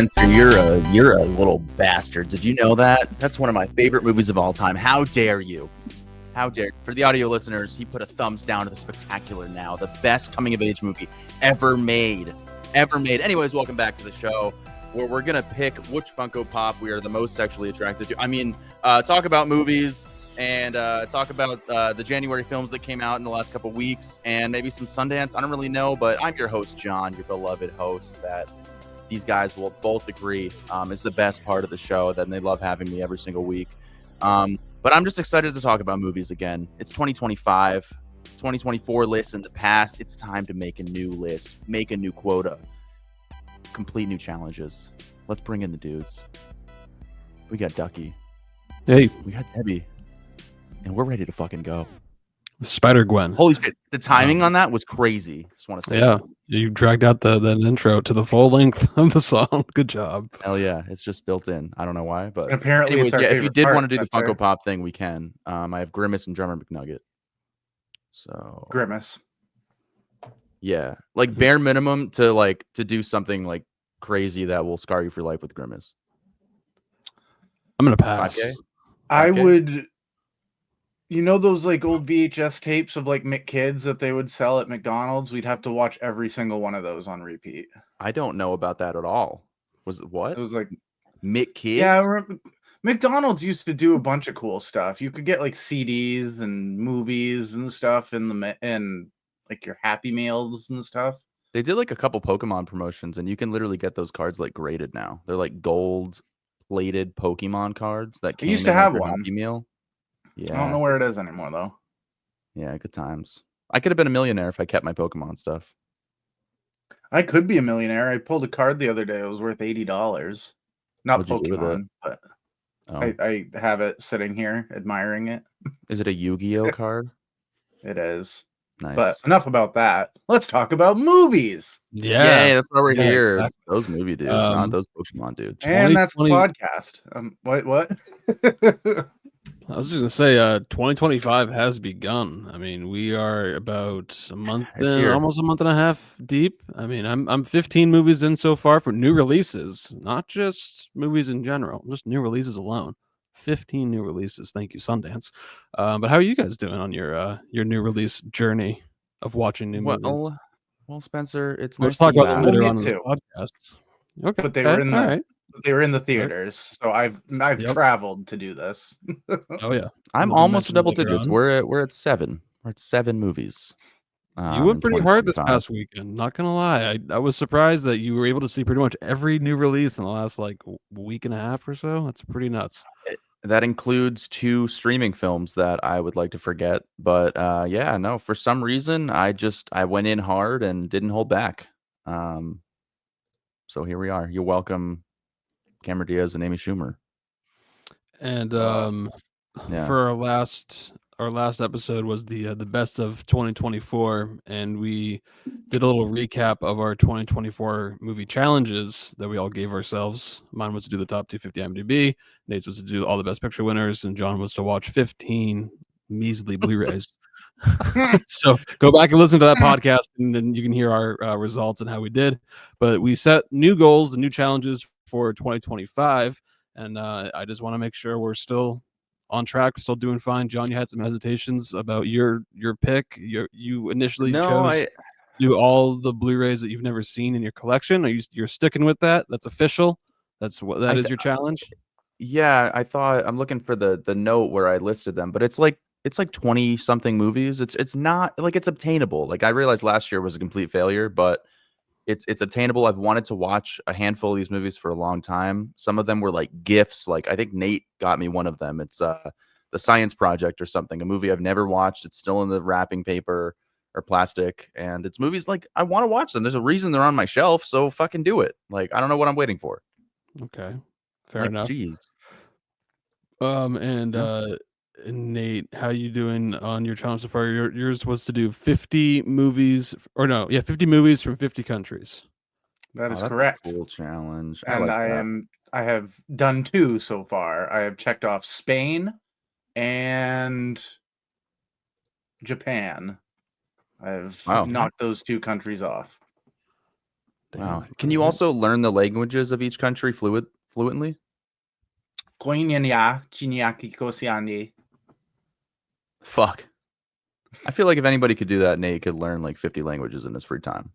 Spencer, you're a little bastard. Did you know that? That's one of my favorite movies of all time. How dare you? How dare you? For the audio listeners, he put a thumbs down to The Spectacular Now, the best coming-of-age movie ever made. Ever made. Anyways, welcome back to the show, where we're going to pick which Funko Pop we are the most sexually attracted to. I mean, talk about movies and talk about the January films that came out in the last couple weeks and maybe some Sundance. I don't really know, but I'm your host, John, your beloved host that these guys will both agree is the best part of the show, that they love having me every single week. But I'm just excited to talk about movies again. It's 2025, 2024 lists in the past. It's time to make a new list, make a new quota, complete new challenges. Let's bring in the dudes. We got Ducky. Hey. We got Debbie. And we're ready to fucking go. Spider-Gwen. Holy shit. The timing on that was crazy. Just want to say that. You dragged out the intro to the full length of the song. Good job. Hell yeah. It's just built in. I don't know why, but apparently anyways, it's our if you did want to do the Funko Funko Pop thing, we can. I have Grimace and Drummer McNugget. So Grimace. Yeah. Like bare minimum to do something like crazy that will scar you for life with Grimace. I'm gonna pass. 5K? I would, you know, those like old VHS tapes of like McKids that they would sell at McDonald's. We'd have to watch every single one of those on repeat. I don't know about that at all. Was it what? It was like McKids? Yeah, I remember McDonald's used to do a bunch of cool stuff. You could get like CDs and movies and stuff in like your Happy Meals and stuff. They did like a couple Pokemon promotions, and you can literally get those cards like graded now. They're like gold plated Pokemon cards that came used to in have your one. Happy Meal. Yeah. I don't know where it is anymore though. Yeah, good times. I could have been a millionaire if I kept my Pokemon stuff. I could be a millionaire. I pulled a card the other day. It was worth $80. Not What'd you do with Pokemon, but I have it sitting here admiring it. Is it a Yu-Gi-Oh card? It is. Nice. But enough about that. Let's talk about movies. Yeah, that's why we're here. Exactly. Those movie dudes, not those Pokemon dudes. And that's the podcast. What? I was just gonna say, 2025 has begun. I mean, we are about a month in, almost a month and a half deep. I mean, I'm 15 movies in so far for new releases, not just movies in general, just new releases alone. 15 new releases. Thank you, Sundance. But how are you guys doing on your new release journey of watching new movies? Well, Spencer, it's Let's nice talk about them later on in the too. podcast. Okay, But they were in the all right. they were in the theaters, so I've traveled to do this. Oh yeah, I'm We'll almost mention double later digits. on. We're at 7. We're at 7 movies. You went in pretty hard this 2025. past weekend. Not gonna lie, I was surprised that you were able to see pretty much every new release in the last like week and a half or so. That's pretty nuts. That includes 2 streaming films that I would like to forget, but yeah, no, for some reason I went in hard and didn't hold back. So here we are. You're welcome, Cameron Diaz and Amy Schumer. And Yeah. for our last episode was the best of 2024, and we did a little recap of our 2024 movie challenges that we all gave ourselves. Mine was to do the top 250 IMDb. Nate's was to do all the best picture winners, and John was to watch 15 measly Blu-rays. So go back and listen to that podcast, and then you can hear our results and how we did. But we set new goals and new challenges for 2025, and I just want to make sure we're still on track, still doing fine. John, you had some hesitations about your pick. You initially chose to do all the Blu-rays that you've never seen in your collection. You're sticking with that? That's official. That is your challenge. Yeah, I thought I'm looking for the note where I listed them, but it's like 20 something movies. It's not like it's obtainable. Like I realized last year was a complete failure, but it's obtainable. I've wanted to watch a handful of these movies for a long time. Some of them were like gifts. Like I think Nate got me one of them. It's The Science Project or something, a movie I've never watched. It's still in the wrapping paper or plastic, and it's movies like I want to watch them. There's a reason they're on my shelf, so fucking do it. Like I don't know what I'm waiting for. Okay, fair enough. Jeez. And Nate, how you doing on your challenge so far? Yours was to do 50 movies, 50 movies from 50 countries. That is correct. Cool challenge. And I have done 2 so far. I have checked off Spain and Japan. I've knocked those 2 countries off. Wow. Damn. Can you also learn the languages of each country fluently? Fuck. I feel like if anybody could do that, Nate could learn like 50 languages in his free time.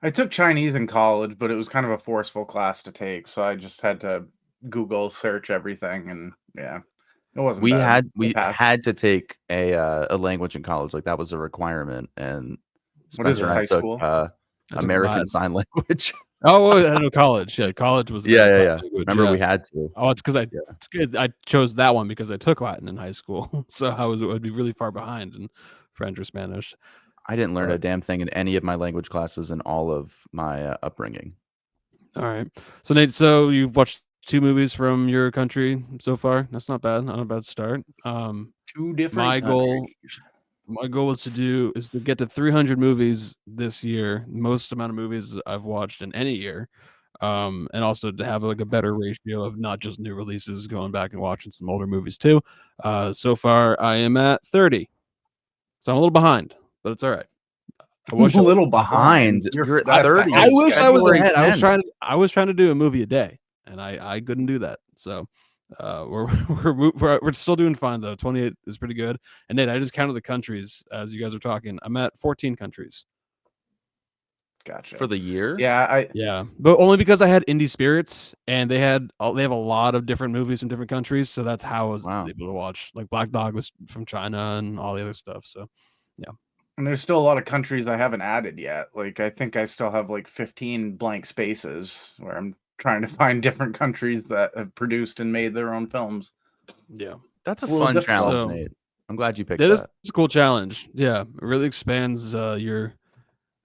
I took Chinese in college, but it was kind of a forceful class to take, so I just had to Google search everything, and yeah, it wasn't We bad. had to take a language in college, like that was a requirement. And What is Spencer this, and I high took school? I took American Latin. Sign Language. Oh, well, I know college. Yeah, college was Yeah. language. Remember yeah. we had to. Oh, it's because I chose that one because I took Latin in high school, so I'd be really far behind in French or Spanish. I didn't learn a But- damn thing in any of my language classes in all of my upbringing. All right, so Nate, so you've watched 2 movies from your country so far. That's not bad. Not a bad start. 2 different My goal countries. is to get to 300 movies this year, most amount of movies I've watched in any year, and also to have like a better ratio of not just new releases, going back and watching some older movies too. So far, I am at 30, so I'm a little behind, but it's all right. I wish a little behind. You're at That's 30. ahead I wish I was February ahead. 10. I was trying to do a movie a day, and I couldn't do that. So we're still doing fine though. 28 is pretty good. And Nate, I just counted the countries as you guys were talking. I'm at 14 countries. Gotcha. For the year? Yeah, but only because I had Indie Spirits, and they have a lot of different movies from different countries, so that's how I was able to watch. Like Black Dog was from China and all the other stuff. So yeah. And there's still a lot of countries I haven't added yet. Like I think I still have like 15 blank spaces where I'm trying to find different countries that have produced and made their own films. Yeah. That's a Well, fun that's challenge, so- Nate. I'm glad you picked That is that. a cool challenge. Yeah, it really expands your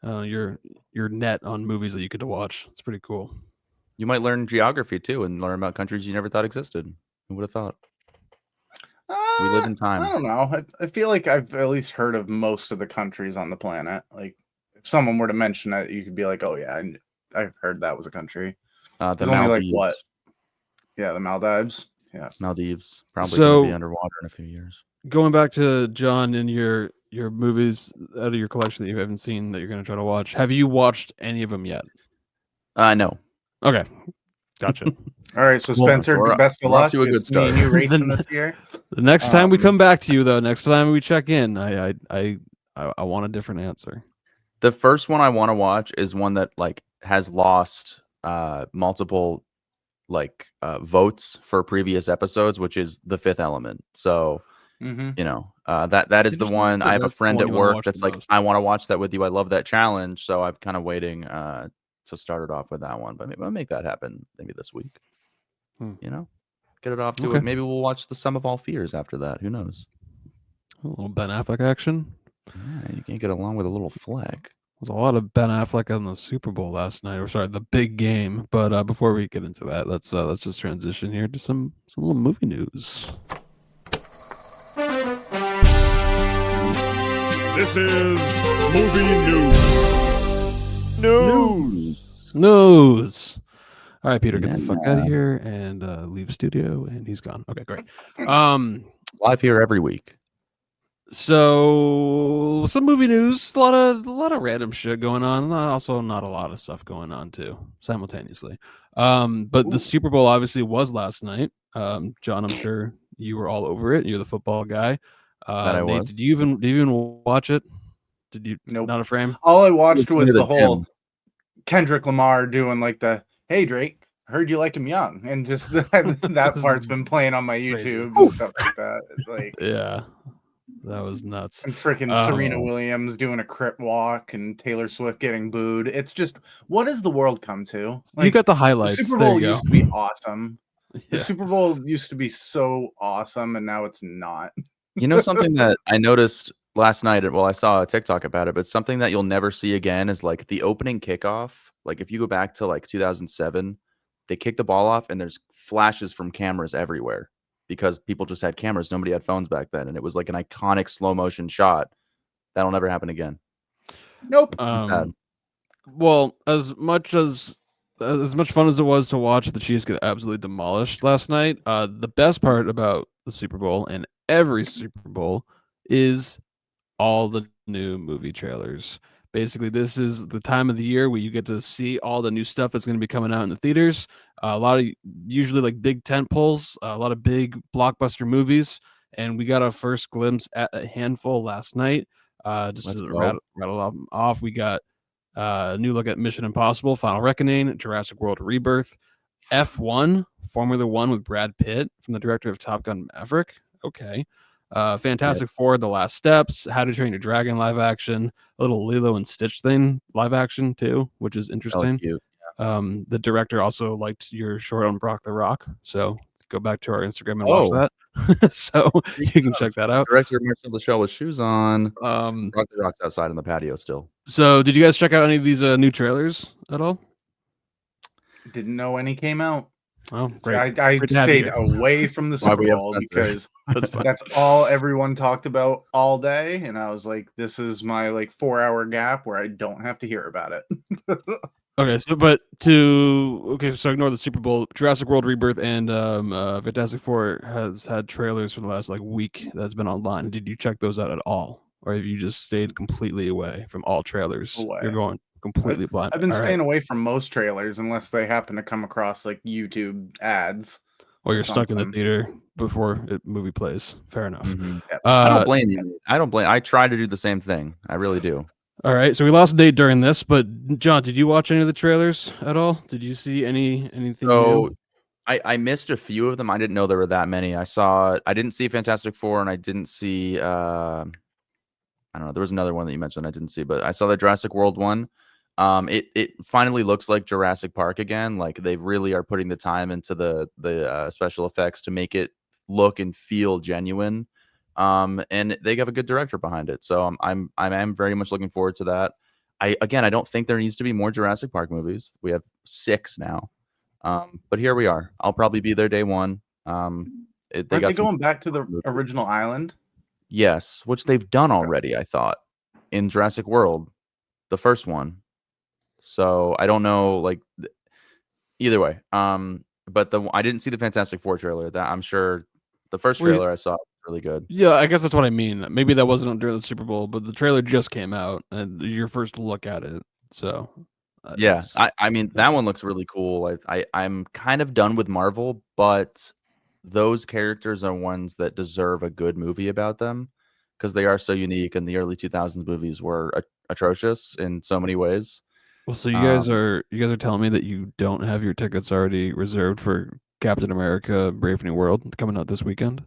net on movies that you get to watch. It's pretty cool. You might learn geography too and learn about countries you never thought existed. Who would have thought? We live in time. I don't know. I feel like I've at least heard of most of the countries on the planet. Like if someone were to mention it, you could be like, "Oh yeah, I've heard that was a country." The There's only like Maldives. what? Yeah, the Maldives. Yeah. Maldives. Probably So- going to be underwater in a few years. Going back to John and your movies out of your collection that you haven't seen that you're going to try to watch. Have you watched any of them yet? No. Okay, gotcha. All right, so Well, Spencer, we're- best of we're off luck. to a good It's me and start. you racing this year. The next time we Um, come back to you, though, next time we check in, I want a different answer. The first one I want to watch is one that like has lost multiple votes for previous episodes, which is The Fifth Element. So Mm-hmm. you know that is the Interesting. one. I have a That's the friend one at you wanna work watch that's the like, most. I want to watch that with you. I love that challenge, so I'm kind of waiting to start it off with that one. But maybe I'll make that happen maybe this week. You know, get it off to Okay. it. Maybe we'll watch The Sum of All Fears after that. Who knows? A little Ben Affleck action. Yeah, you can't get along with a little Fleck. There's a lot of Ben Affleck on the Super Bowl last night, or sorry, the big game. But before we get into that, let's just transition here to some little movie news. This is movie news. News. All right, Peter, get the fuck out Yeah. of here and leave studio. And he's gone. Okay, great. Live here every week. So some movie news, a lot of random shit going on, and also not a lot of stuff going on too simultaneously. But the Super Bowl obviously was last night. John, I'm sure you were all over it. You're the football guy. That I Nate, was. did you even watch it? Did you? Nope. Not a frame. All I watched was to the the whole gym. Kendrick Lamar doing like the "Hey Drake, heard you like him young," and just that part's been playing on my crazy. YouTube and stuff like that. It's like Yeah, that was nuts. and freaking Serena Williams doing a crip walk and Taylor Swift getting booed. It's just, what does the world come to? You got the the highlights. Super There Bowl you used go. to be awesome. The Yeah. Super Bowl used to be so awesome, and now it's not. You know something that I noticed last night? Well, I saw a TikTok about it, but something that you'll never see again is like the opening kickoff. Like if you go back to like 2007, they kick the ball off and there's flashes from cameras everywhere because people just had cameras. Nobody had phones back then, and it was like an iconic slow motion shot. That'll never happen again. Nope. Sad. Well, as much fun as it was to watch the Chiefs get absolutely demolished last night, the best part about the Super Bowl and every Super Bowl is all the new movie trailers. Basically, this is the time of the year where you get to see all the new stuff that's going to be coming out in the theaters. A lot of usually like big tent poles, a lot of big blockbuster movies, and we got our first glimpse at a handful last night. Just Let's to go. rattle them off, we got a new look at Mission Impossible: Final Reckoning, Jurassic World: Rebirth, F1, Formula One with Brad Pitt from the director of Top Gun: Maverick. Okay. Fantastic Four: The Last Steps, How to Train Your Dragon live action, a little Lilo and Stitch thing live action too, which is interesting. Cute. The director also liked your short on Brock the Rock, so go back to our Instagram and watch that. So you can check that out. Director of Marcel the Shell with shoes on. Um, Rock the Rock's outside on the patio still. so did you guys check out any of these new trailers at all? Didn't know any came out. Oh, So great. I Great to have stayed you. away from the Why Super we have Bowl Spencer. because That's fine. that's all everyone talked about all day, and I was like, "This is my 4-hour gap where I don't have to hear about it." Okay, so ignore the Super Bowl. Jurassic World Rebirth and Fantastic Four has had trailers for the last week that's been online. Did you check those out at all, or have you just stayed completely away from all trailers? Away. You're going completely blind. I've been All right. staying away from most trailers unless they happen to come across YouTube ads. Or you're stuck in the something. theater before the movie plays. Fair enough. Yep. I don't blame you. I try to do the same thing. I really do. All right, so we lost a date during this, but John, did you watch any of the trailers at all? Did you see anything So new? I missed a few of them. I didn't know there were that many. I didn't see Fantastic Four, and I didn't see I don't know. There was another one that you mentioned I didn't see, but I saw the Jurassic World one. It finally looks like Jurassic Park again. Like they really are putting the time into the special effects to make it look and feel genuine. And they have a good director behind it, so I'm very much looking forward to that. I don't think there needs to be more Jurassic Park movies. We have 6 now, but here we are. I'll probably be there day one. Aren't they going back to the original island? Yes, which they've done already, I thought, in Jurassic World, the first one. So I don't know, either way. But I didn't see the Fantastic Four trailer. That I'm sure the first trailer I saw was really good. Yeah, I guess that's what I mean. Maybe that wasn't during the Super Bowl, but the trailer just came out and your first look at it. So Yeah, I mean that one looks really cool. I'm kind of done with Marvel, but those characters are ones that deserve a good movie about them because they are so unique, and the early 2000s movies were atrocious in so many ways. Well, so you guys are telling me that you don't have your tickets already reserved for Captain America: Brave New World coming out this weekend?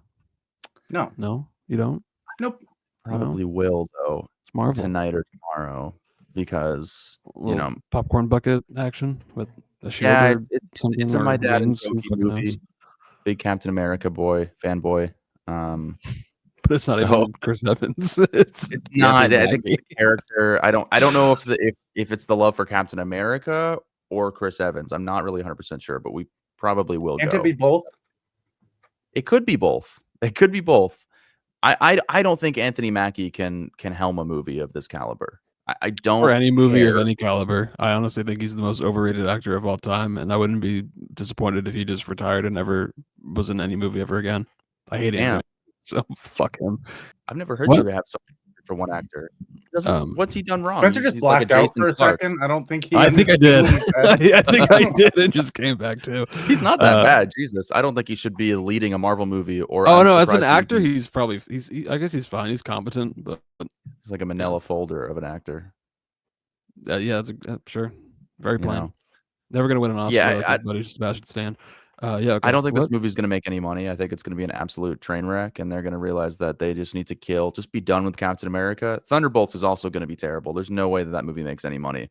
No, you don't. Nope. Probably will though. It's Marvel tonight or tomorrow because popcorn bucket action with a shield. Yeah, or something. it's in my dad and wings, Sophie who fucking knows? movie. Big Captain America fanboy. But it's not even Chris Evans. It's not. I think the character. I don't know if it's the love for Captain America or Chris Evans. I'm not really 100% sure, but we probably will Can't go. it be both? It could be both. It could be both. I don't think Anthony Mackie can helm a movie of this caliber. I don't. Or any movie of any caliber. I honestly think he's the most overrated actor of all time, and I wouldn't be disappointed if he just retired and never was in any movie ever again. I hate him. So fuck him. I've never heard you have something for one actor. What's he done wrong? Spencer just blacked out for a second. I don't think he. I think I did. I think I did, and just came back too. He's not that bad. Jesus, I don't think he should be leading a Marvel movie. Or no, as an actor, he's probably I guess he's fine. He's competent, but he's like a Manila folder of an actor. Yeah, sure. Very plain. Never gonna win an Oscar. Yeah, but he's Sebastian Stan. Okay. I don't think this movie's going to make any money. I think it's going to be an absolute train wreck, and they're going to realize that they just need to just be done with Captain America. Thunderbolts is also going to be terrible. There's no way that movie makes any money.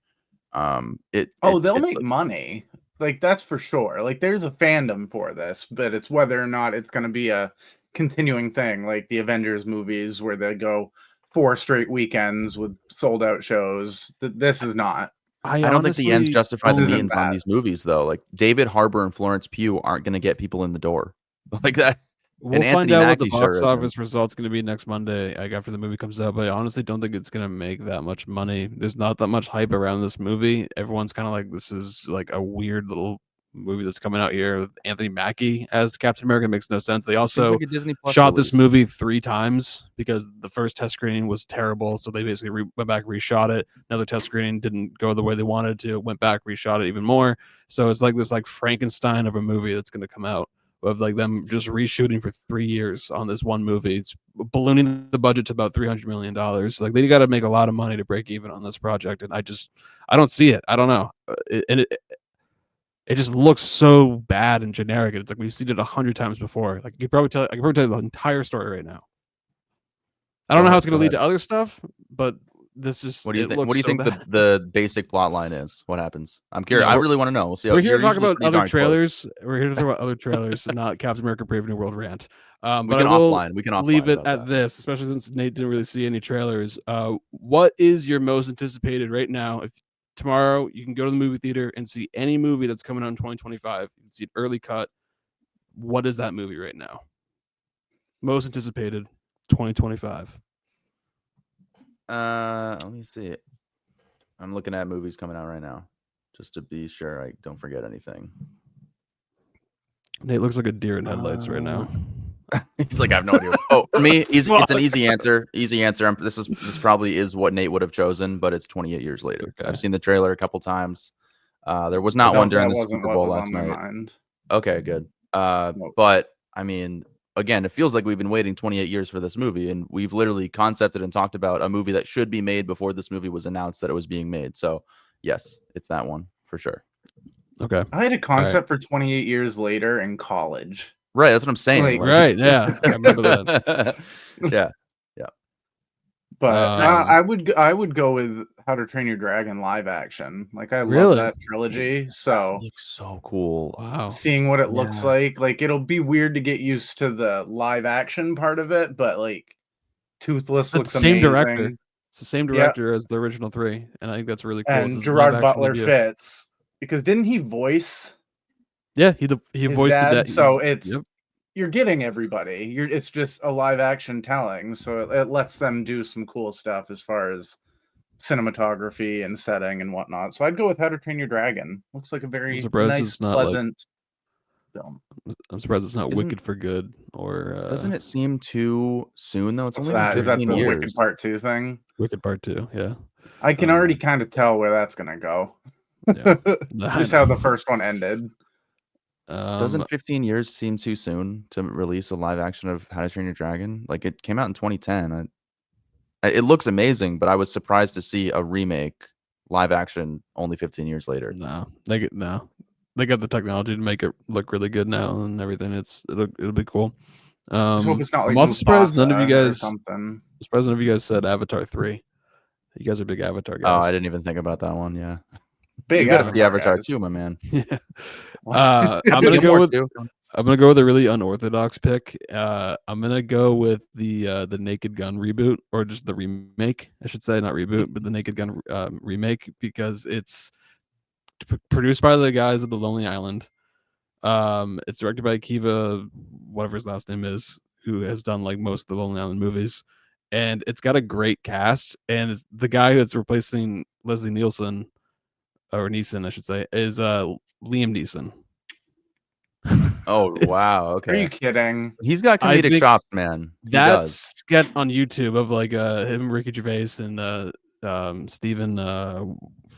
They'll make money. That's for sure. There's a fandom for this, but it's whether or not it's going to be a continuing thing, like the Avengers movies where they go 4 straight weekends with sold out shows. This is not. I don't think the ends justify the means on these movies, though. Like David Harbour and Florence Pugh aren't going to get people in the door like that. We'll find out what the box office result's going to be next Monday, after the movie comes out. But I honestly don't think it's going to make that much money. There's not that much hype around this movie. Everyone's kind of like, this is like a weird little movie that's coming out here with Anthony Mackie as Captain America. It makes no sense. They also like a Disney Plus shot release. this movie 3 times because the first test screening was terrible. So they basically went back, reshot it. Another test screening didn't go the way they wanted to. Went back, reshot it even more. So it's like this like Frankenstein of a movie that's going to come out of like them just reshooting for 3 years on this one movie. It's ballooning the budget to about $300 million. Like they got to make a lot of money to break even on this project, and I don't see it. I don't know. It just looks so bad and generic. It's like we've seen it 100 times before. Like I can probably tell you the entire story right now. I don't know how it's going to lead to other stuff, but this is. What do you think? What do you think the basic plot line is? What happens? I'm curious. You know, I really want to know. We'll see. We're here to talk about other trailers. We're here to talk about other trailers, and not Captain America: Brave New World rant. But I will leave it at this, especially since Nate didn't really see any trailers. What is your most anticipated right now? If tomorrow you can go to the movie theater and see any movie that's coming out in 2025, you can see an early cut. What is that movie right now? Most anticipated 2025. Let me see. I'm looking at movies coming out right now, just to be sure I don't forget anything. Nate looks like a deer in headlights right now. He's like, I have no idea. Oh, for me, it's an easy answer. Easy answer. This probably is what Nate would have chosen, but it's 28 years later. Okay. I've seen the trailer a couple times. There was not one during the Super Bowl last night. Okay, good. But I mean, again, it feels like we've been waiting 28 years for this movie, and we've literally concepted and talked about a movie that should be made before this movie was announced that it was being made. So, yes, it's that one for sure. Okay. I had a concept for 28 years later in college. Right, that's what I'm saying. Right, yeah. I remember that. Yeah. But I would go with How to Train Your Dragon live action. Like I love that trilogy. So it looks so cool. Wow. Seeing what it looks like it'll be weird to get used to the live action part of it, but like Toothless looks amazing. Director. It's the same director as the original 3, and I think that's really cool. And Gerard Butler fits because didn't he voice? Yeah, he voiced dad, the dad. So it's you're getting everybody. It's just a live action telling, so it lets them do some cool stuff as far as cinematography and setting and whatnot. So I'd go with How to Train Your Dragon. Looks like a very nice, pleasant film. I'm surprised it's not Wicked for Good or. Doesn't it seem too soon though? It's only that? Is that the years. Wicked Part 2 thing? Wicked Part 2, yeah. I can already kind of tell where that's gonna go. Yeah. Just how the first one ended. Doesn't 15 years seem too soon to release a live action of How to Train Your Dragon? Like it came out in 2010. It looks amazing, but I was surprised to see a remake live action only 15 years later. No, they got the technology to make it look really good now and everything. It'll be cool. I hope it's not like I'm also surprised none of you guys. Something. Surprised none of you guys said Avatar 3. You guys are big Avatar guys. Oh, I didn't even think about that one. Yeah. Big Avatar too, my man. I'm gonna go with a really unorthodox pick. I'm gonna go with the Naked Gun reboot, or just the remake, I should say, not reboot, but the Naked Gun remake, because it's produced by the guys of The Lonely Island. It's directed by Akiva, whatever his last name is, who has done like most of the Lonely Island movies, and it's got a great cast. And the guy that's replacing Leslie Nielsen, or Neeson, I should say, is Liam Neeson. Oh wow! Okay, are you kidding? He's got comedic chops, man. That's get on YouTube of like him, Ricky Gervais, and Stephen.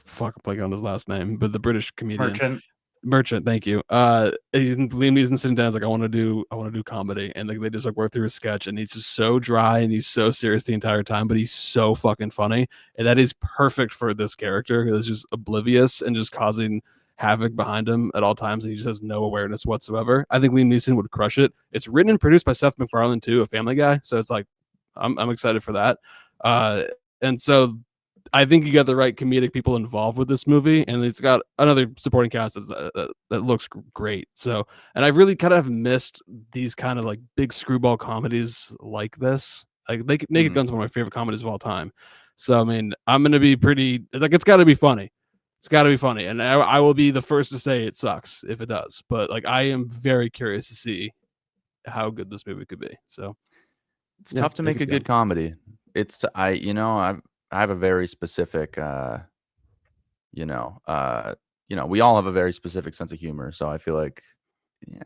Fuck, I'm blanking on his last name, but the British comedian. Merchant, thank you. Liam Neeson sitting down is like, I want to do comedy, and like they just like work through a sketch, and he's just so dry and he's so serious the entire time, but he's so fucking funny, and that is perfect for this character. He's just oblivious and just causing havoc behind him at all times, and he just has no awareness whatsoever. I think Liam Neeson would crush it. It's written and produced by Seth MacFarlane too, a Family Guy, so it's like I'm excited for that. And so I think you got the right comedic people involved with this movie, and it's got another supporting cast that looks great. So, and I really kind of missed these kind of like big screwball comedies like this. Like Naked Gun's one of my favorite comedies of all time. So, I mean, I'm going to be it's got to be funny. It's got to be funny. And I will be the first to say it sucks if it does. But like, I am very curious to see how good this movie could be. So it's tough to make a good comedy. I have a very specific, we all have a very specific sense of humor, so I feel like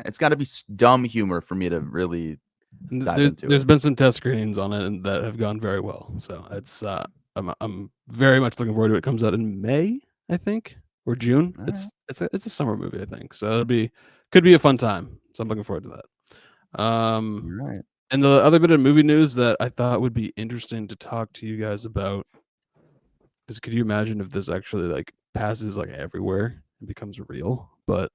it's got to be dumb humor for me to really dive into There's it. been some test screenings on it and that have gone very well, so it's I'm very much looking forward to it. It comes out in May, I think, or June. All It's a summer movie, I think, so could be a fun time. So I'm looking forward to that. Right. And the other bit of movie news that I thought would be interesting to talk to you guys about is, could you imagine if this actually like passes like everywhere and becomes real? But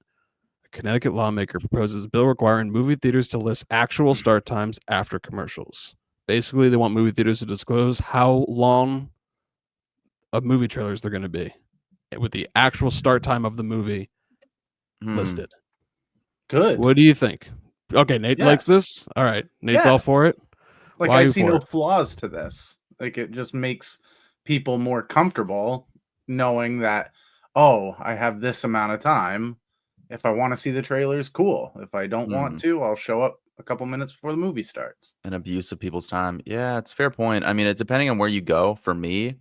a Connecticut lawmaker proposes a bill requiring movie theaters to list actual start times after commercials. Basically, they want movie theaters to disclose how long of movie trailers they're going to be, with the actual start time of the movie listed. Good. What do you think? Okay, Nate likes Yes. this. All right, Nate's all for it. Like, Why I you see for no it? flaws to this. Like, it just makes people more comfortable knowing that, oh, I have this amount of time. If I want to see the trailers, cool. If I don't want to, I'll show up a couple minutes before the movie starts. An abuse of people's time. Yeah, it's a fair point. I mean, it's depending on where you go. For me,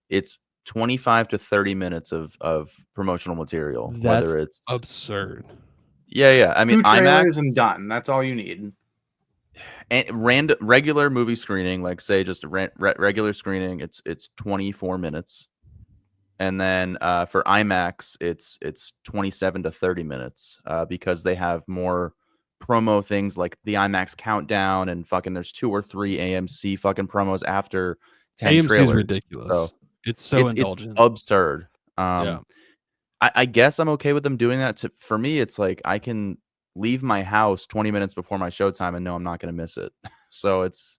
it's 25 to 30 minutes of promotional material. That's whether it's absurd. Yeah. I mean, 2 trailers IMAX and done. That's all you need. and regular movie screening, like say just a regular screening, it's 24 minutes. And then for IMAX, it's 27 to 30 minutes because they have more promo things like the IMAX countdown and fucking there's 2 or 3 AMC fucking promos after 10 AMC trailers. is ridiculous. So it's so indulgent. It's absurd. Yeah. I guess I'm okay with them doing that. For me, it's like I can leave my house 20 minutes before my showtime and know I'm not going to miss it. So it's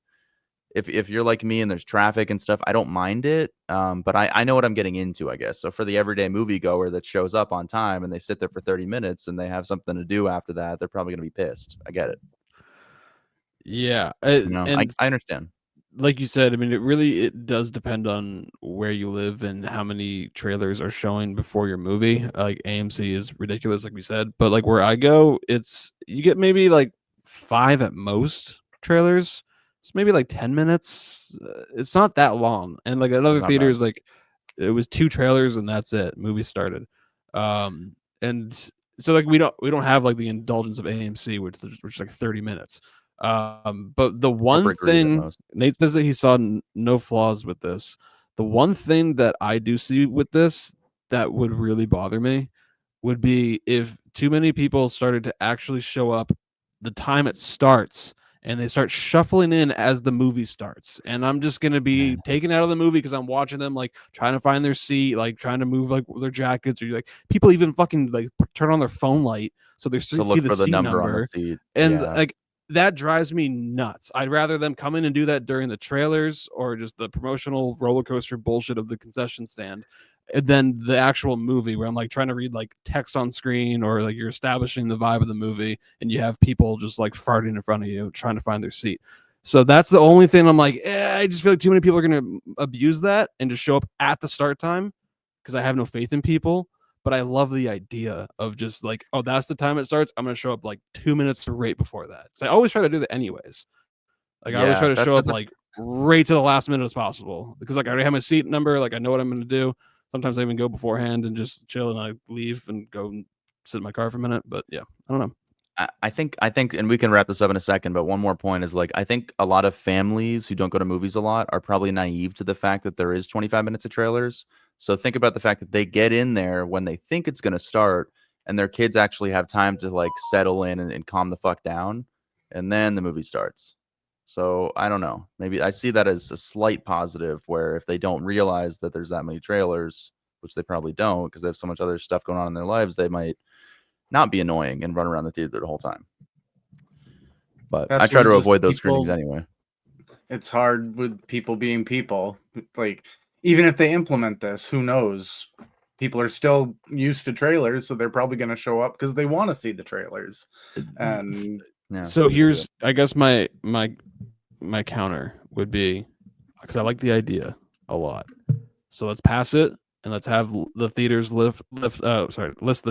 if you're like me and there's traffic and stuff, I don't mind it. But I know what I'm getting into, I guess. So for the everyday moviegoer that shows up on time and they sit there for 30 minutes and they have something to do after that, they're probably going to be pissed. I get it. Yeah. I understand. Like you said, I mean, it does depend on where you live and how many trailers are showing before your movie. Like AMC is ridiculous, like we said, but like where I go, you get maybe like 5 at most trailers. It's maybe like 10 minutes. It's not that long. And like at other theaters, like it was 2 trailers and that's it. Movie started. And so like we don't have like the indulgence of AMC, which is like 30 minutes. But the one thing Nate says that he saw no flaws with this. The one thing that I do see with this that would really bother me would be if too many people started to actually show up the time it starts and they start shuffling in as the movie starts. And I'm just going to be taken out of the movie because I'm watching them like trying to find their seat, like trying to move like their jackets, or like people even fucking like turn on their phone light so they see the seat number on the seat. And like that drives me nuts. I'd rather them come in and do that during the trailers or just the promotional roller coaster bullshit of the concession stand than the actual movie where I'm like trying to read like text on screen or like you're establishing the vibe of the movie and you have people just like farting in front of you trying to find their seat. So that's the only thing I'm like, I just feel like too many people are going to abuse that and just show up at the start time because I have no faith in people. But I love the idea of just like, oh, that's the time it starts. I'm going to show up like 2 minutes right before that. So I always try to do that anyways. Like I always try to show up like right to the last minute as possible because like I already have my seat number. Like I know what I'm going to do. Sometimes I even go beforehand and just chill and I leave and go and sit in my car for a minute. But yeah, I don't know. I think, and we can wrap this up in a second, but one more point is like, I think a lot of families who don't go to movies a lot are probably naive to the fact that there is 25 minutes of trailers. So think about the fact that they get in there when they think it's going to start and their kids actually have time to like settle in and calm the fuck down. And then the movie starts. So I don't know. Maybe I see that as a slight positive where if they don't realize that there's that many trailers, which they probably don't because they have so much other stuff going on in their lives, they might not be annoying and run around the theater the whole time. But I try to avoid those screenings anyway. It's hard with people being people. Like, even if they implement this, who knows? People are still used to trailers, so they're probably going to show up because they want to see the trailers. And so here's, I guess my counter would be, because I like the idea a lot. So let's pass it and let's have the theaters list the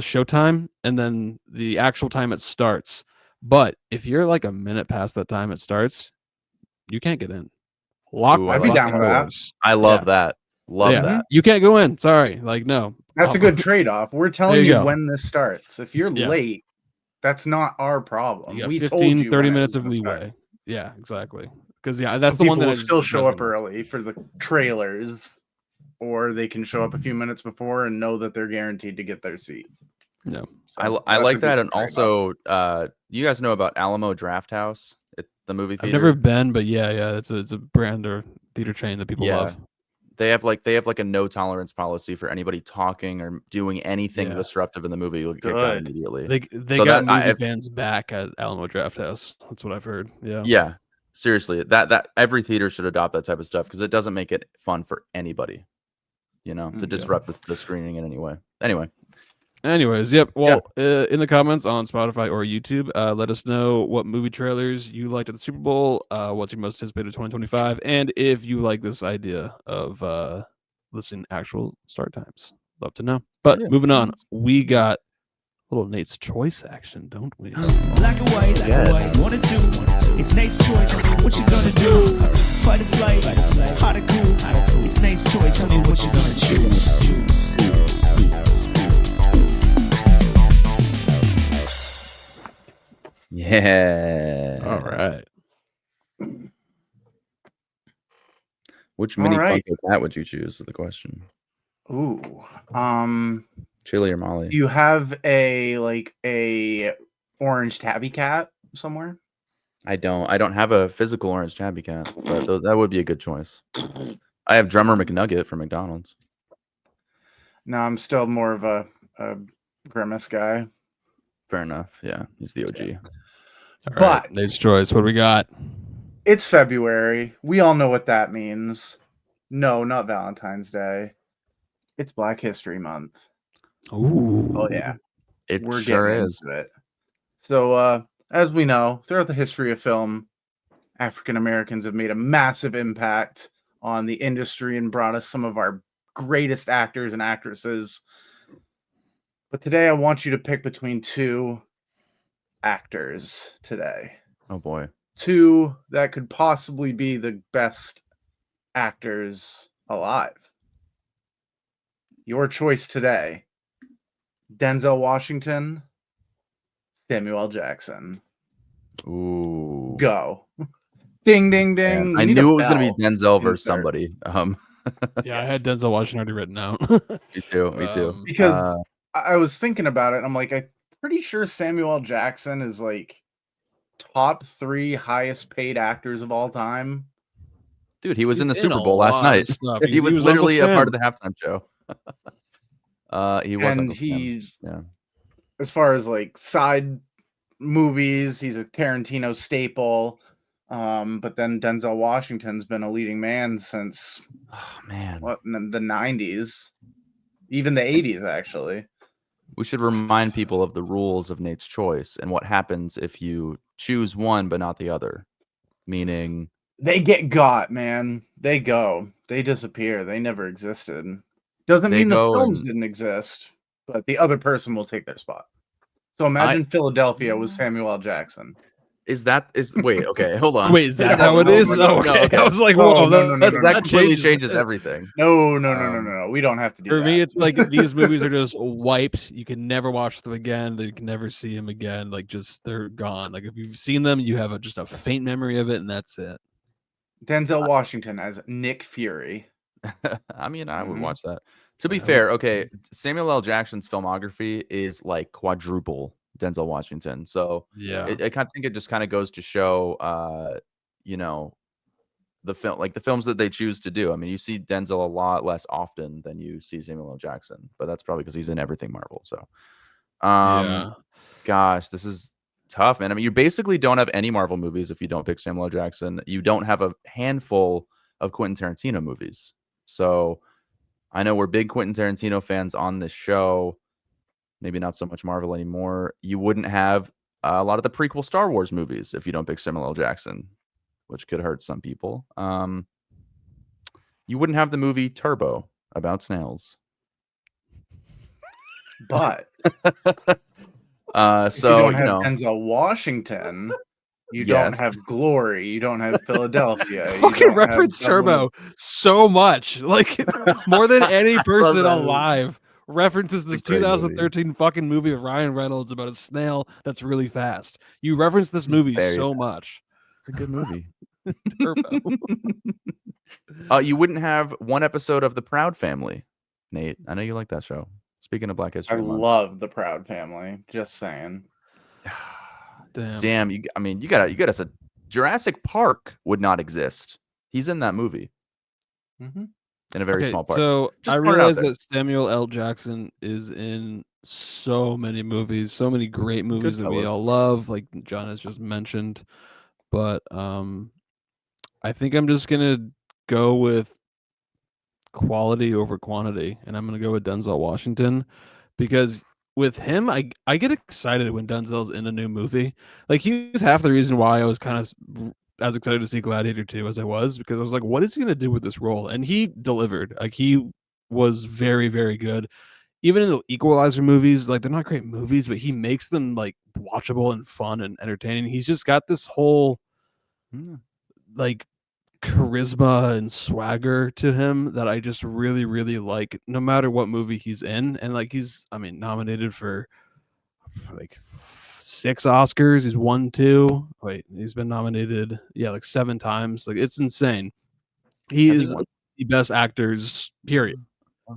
showtime and then the actual time it starts. But if you're like a minute past that time it starts, you can't get in. I'd be down with that. I love that. Love that. You can't go in. Sorry. Like, no. That's a good trade-off. We're telling you go. when this starts. If you're late, that's not our problem. You got We 15, told you 30 when minutes it of was gonna leeway. start. Yeah, exactly. Because that's Some the one people that will still show up drives me early for the trailers, or they can show up a few minutes before and know that they're guaranteed to get their seat. No, So I like that, and trade-off. also, you guys know about Alamo Drafthouse at the movie theater? I've never been, but yeah, it's a brand or theater chain that people love. They have like a no tolerance policy for anybody talking or doing anything disruptive in the movie. You'll get kicked out immediately. They got movie fans back at Alamo Drafthouse. That's what I've heard. Yeah. Seriously, that every theater should adopt that type of stuff because it doesn't make it fun for anybody, to disrupt the screening in any way. Anyways, yep. Well, in the comments on Spotify or YouTube, let us know what movie trailers you liked at the Super Bowl, what's your most anticipated 2025, and if you like this idea of listing actual start times. Love to know. But moving on, we got a little Nate's Choice action, don't we? Black and white, 1 and 2. It's Nate's choice. What you gonna do? Fight or flight, hot or cool. It's Nate's choice. Tell me what you gonna choose. Yeah. All right. Which mini Funko Cat would you choose? Is the question. Ooh. Chili or Molly? Do you have a orange tabby cat somewhere? I don't have a physical orange tabby cat, but that would be a good choice. I have Drummer McNugget from McDonald's. No, I'm still more of a Grimace guy. Fair enough. Yeah, he's the OG. Yeah. All right, Nate's Choice. What do we got? It's February. We all know what that means. No, not Valentine's Day. It's Black History Month. Ooh. Oh yeah. We're sure is. Into it. So as we know, throughout the history of film, African Americans have made a massive impact on the industry and brought us some of our greatest actors and actresses. But today I want you to pick between two actors today. Oh boy. Two that could possibly be the best actors alive. Your choice today: Denzel Washington, Samuel L. Jackson. Ooh. Go. Ding, ding, ding. I knew it was going to be Denzel versus somebody. Yeah, I had Denzel Washington already written out. Me too. Because I was thinking about it, and I'm like, I'm pretty sure Samuel L. Jackson is like top 3 highest paid actors of all time. Dude, he was in the Super Bowl last night. He was literally a part of the halftime show. He wasn't. And he's, as far as like side movies, he's a Tarantino staple. But then Denzel Washington's been a leading man since the 90s, even the 80s actually. We should remind people of the rules of Nate's Choice and what happens if you choose one but not the other. Meaning they get got, man. They go. They disappear. They never existed. Doesn't mean the films didn't exist, but the other person will take their spot. So imagine Philadelphia was Samuel L. Jackson. Wait, okay, hold on. Wait, is that how it is? No, okay. I was like, whoa, that completely changes everything. No. We don't have to do that. For me, it's like these movies are just wiped. You can never watch them again. You can never see them again. Like, just they're gone. Like, if you've seen them, you have just a faint memory of it, and that's it. Denzel Washington as Nick Fury. I mean, I would watch that. To be fair, okay, Samuel L. Jackson's filmography is like quadruple Denzel Washington. So yeah, I kind of think it just kind of goes to show, the film, like the films that they choose to do. I mean, you see Denzel a lot less often than you see Samuel L. Jackson, but that's probably because he's in everything Marvel. So, gosh, this is tough, man. I mean, you basically don't have any Marvel movies if you don't pick Samuel L. Jackson. You don't have a handful of Quentin Tarantino movies. So I know we're big Quentin Tarantino fans on this show. Maybe not so much Marvel anymore. You wouldn't have a lot of the prequel Star Wars movies if you don't pick Samuel L. Jackson, which could hurt some people. You wouldn't have the movie Turbo about snails. But so you don't have Denzel Washington. You don't have Glory. You don't have Philadelphia. You fucking reference Turbo so much, like more than any person alive references this 2013 fucking movie of Ryan Reynolds about a snail that's really fast. You reference this movie so much. It's a good movie. Turbo. You wouldn't have one episode of The Proud Family, Nate. I know you like that show. Speaking of Black History Month. I love The Proud Family. Just saying. Damn. You gotta say Jurassic Park would not exist. He's in that movie. Mm-hmm. In a very small part. So I realize that Samuel L. Jackson is in so many movies, so many great movies that we all love, like John has just mentioned. But I think I'm just gonna go with quality over quantity, and I'm gonna go with Denzel Washington, because with him, I get excited when Denzel's in a new movie. Like, he was half the reason why I was kind of as excited to see Gladiator 2 as I was, because I was like, what is he gonna do with this role? And he delivered. Like, he was very, very good. Even in the Equalizer movies, like, they're not great movies, but he makes them like watchable and fun and entertaining. He's just got this whole like charisma and swagger to him that I just really, really like, no matter what movie he's in. And like, he's, I mean, nominated for like 6 Oscars. He's won 2. Wait, he's been nominated, like 7 times. Like, it's insane. He is the best actors, period,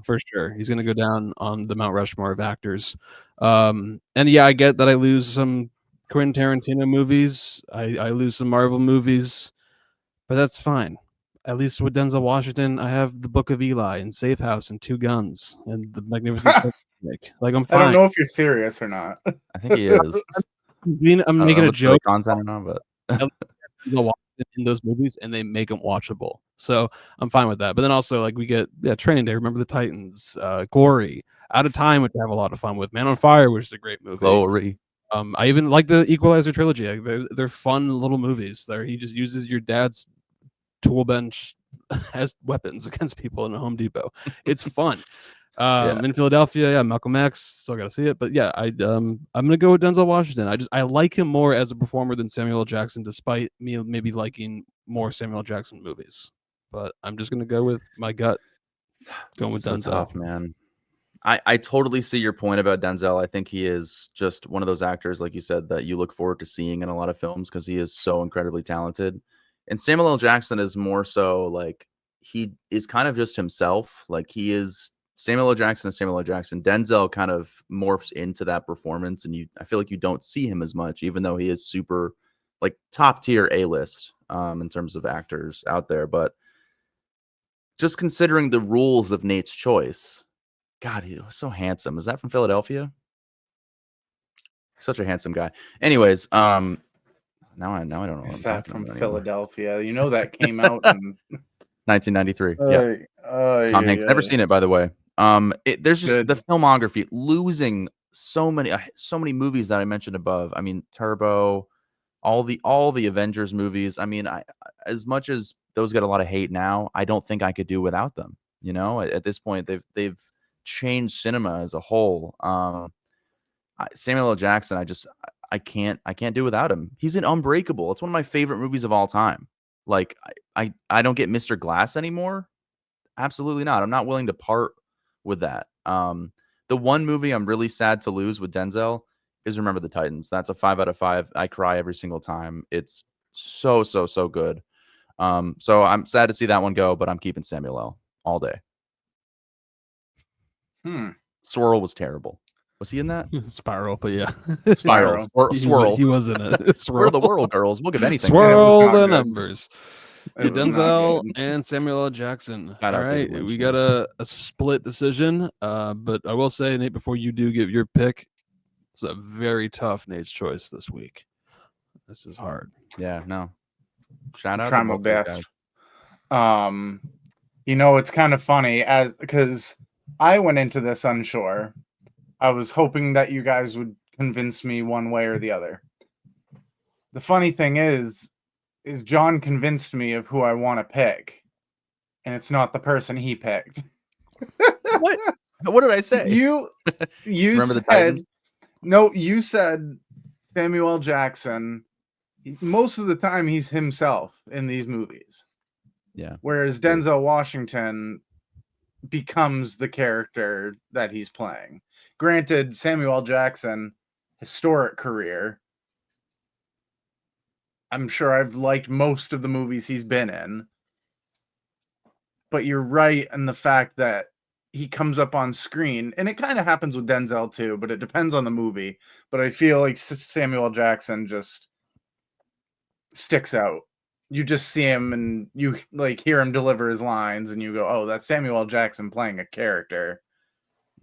for sure. He's gonna go down on the Mount Rushmore of actors. And yeah, I get that I lose some Quentin Tarantino movies. I lose some Marvel movies. But that's fine. At least with Denzel Washington, I have The Book of Eli and Safe House and 2 Guns and The Magnificent Seven. Like, I'm fine. I don't know if you're serious or not. I think he is. I'm making a joke. Content or not, but in those movies, and they make them watchable. So I'm fine with that. But then also, like, we get Training Day, Remember the Titans, Glory, Out of Time, which I have a lot of fun with, Man on Fire, which is a great movie. Glory. I even like the Equalizer trilogy. They're fun little movies. He just uses your dad's tool bench as weapons against people in a Home Depot. It's fun. In Philadelphia, Malcolm X, still gotta see it. But yeah, I'm gonna go with Denzel Washington. I like him more as a performer than Samuel L. Jackson, despite me maybe liking more Samuel L. Jackson movies. But I'm just gonna go with my gut, going with Denzel. Tough, man. I totally see your point about Denzel. I think he is just one of those actors, like you said, that you look forward to seeing in a lot of films because he is so incredibly talented. And Samuel L. Jackson is more so like, he is kind of just himself. Like, he is Samuel L. Jackson is Samuel L. Jackson. Denzel kind of morphs into that performance, and I feel like you don't see him as much, even though he is super, like, top tier A-list in terms of actors out there. But just considering the rules of Nate's choice, God, he was so handsome. Is that from Philadelphia? Such a handsome guy. Anyways, now I don't know. Is that from Philadelphia? You know, that came out in 1993. Tom Hanks. Never seen it, by the way. There's just the filmography, losing so many movies that I mentioned above. I mean, Turbo, all the Avengers movies. I mean, as much as those get a lot of hate now, I don't think I could do without them. You know, at this point, they've changed cinema as a whole. Samuel L. Jackson, I can't do without him. He's in Unbreakable. It's one of my favorite movies of all time. Like, I don't get Mr. Glass anymore. Absolutely not. I'm not willing to part with that. The one movie I'm really sad to lose with Denzel is Remember the Titans. That's a 5 out of 5. I cry every single time. It's so good. So I'm sad to see that one go, but I'm keeping Samuel L. all day. Swirl was terrible. Was he in that? Spiral, but yeah. Spiral. Swirl. He was in it. Swirl the world, girls. We'll give anything. Swirl the numbers. Denzel and Samuel L. Jackson. All right, we got a split decision. But I will say, Nate, before you do give your pick, it's a very tough Nate's choice this week. This is hard. Yeah, no. Shout out to my best. You know, it's kind of funny because I went into this unsure. I was hoping that you guys would convince me one way or the other. The funny thing is John convinced me of who I want to pick, and it's not the person he picked. What? What did I say? You Remember said, the Titans? No, you said Samuel L. Jackson. Most of the time, he's himself in these movies. Yeah. Whereas Denzel Washington, becomes the character that he's playing. Granted, Samuel L. Jackson, historic career. I'm sure I've liked most of the movies he's been in. But you're right in the fact that he comes up on screen, and it kind of happens with Denzel too, but it depends on the movie. But I feel like Samuel L. Jackson just sticks out. You just see him and you like hear him deliver his lines, and you go, "Oh, that's Samuel L. Jackson playing a character."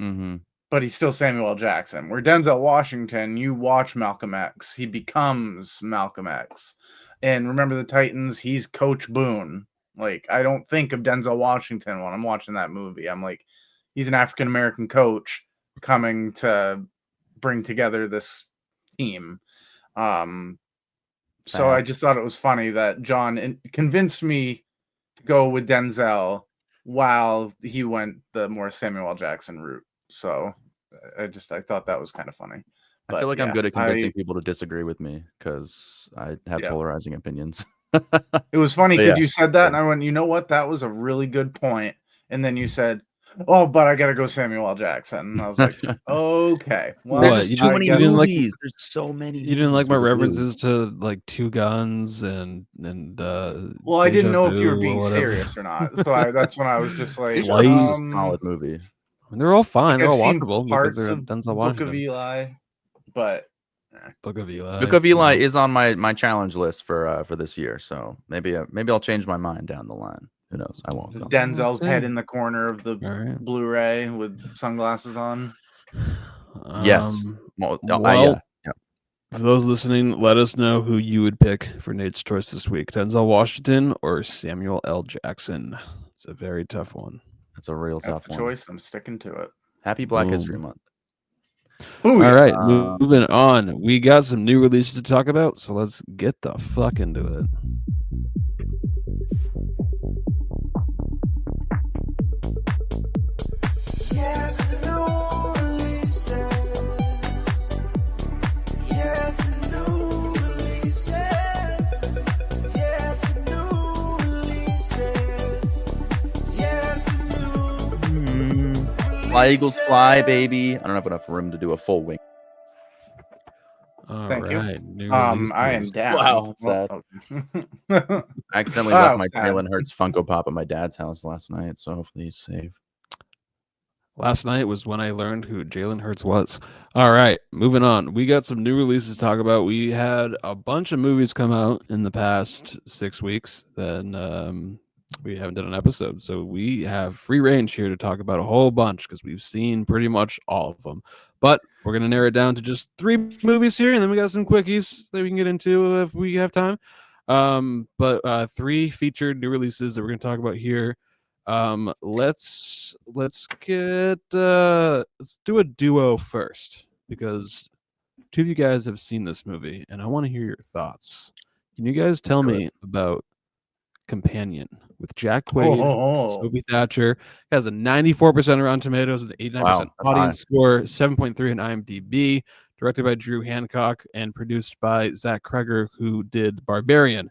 Mm-hmm. But he's still Samuel L. Jackson. Where Denzel Washington, you watch Malcolm X, he becomes Malcolm X. And Remember the Titans, he's Coach Boone. Like, I don't think of Denzel Washington when I'm watching that movie. I'm like, he's an African-American coach coming to bring together this team. So I just thought it was funny that John convinced me to go with Denzel while he went the more Samuel L. Jackson route. So I thought that was kind of funny. But I feel like I'm good at convincing people to disagree with me because I have polarizing opinions. It was funny because you said that, and I went, you know what? That was a really good point. And then you said, "Oh, but I gotta go Samuel L. Jackson." And I was like, "Okay, well, there's just too many movies. There's so many." You didn't like my references to like Two Guns and well, I didn't know if you were being serious or not. So that's when I was just like, Flight was a solid movie. They're all fine. They're all watchable because they're Denzel Washington. Book of Eli, but Book of Eli. Book of Eli is on my challenge list for this year. So maybe I'll change my mind down the line. Who knows? I won't. Denzel's head in the corner of the Blu-ray with sunglasses on. Yes. Yeah. For those listening, let us know who you would pick for Nate's choice this week: Denzel Washington or Samuel L. Jackson. It's a very tough one. That's a real tough one. Choice. I'm sticking to it. Happy Black History Month. All right, moving on. We got some new releases to talk about, so let's get the fuck into it. Yes, the new releases. Yes, the new releases. Yes, the new releases. Yes, the new Fly Eagles Fly, baby. I don't have enough room to do a full wing. Thank you. I am down. Wow, sad. I accidentally left my Jalen Hurts Funko Pop at my dad's house last night, so hopefully he's safe. Last night was when I learned who Jalen Hurts was. All right, moving on. We got some new releases to talk about. We had a bunch of movies come out in the past 6 weeks. Then we haven't done an episode, so we have free range here to talk about a whole bunch because we've seen pretty much all of them. But we're going to narrow it down to just 3 movies here, and then we got some quickies that we can get into if we have time. But 3 featured new releases that we're going to talk about here. Let's do a duo first because 2 of you guys have seen this movie, and I want to hear your thoughts. Can you guys tell me about Companion with Jack Quaid, Sophie Thatcher? It has a 94% Rotten Tomatoes with an 89% audience score, 7.3 on IMDb. Directed by Drew Hancock and produced by Zach Kreger, who did Barbarian.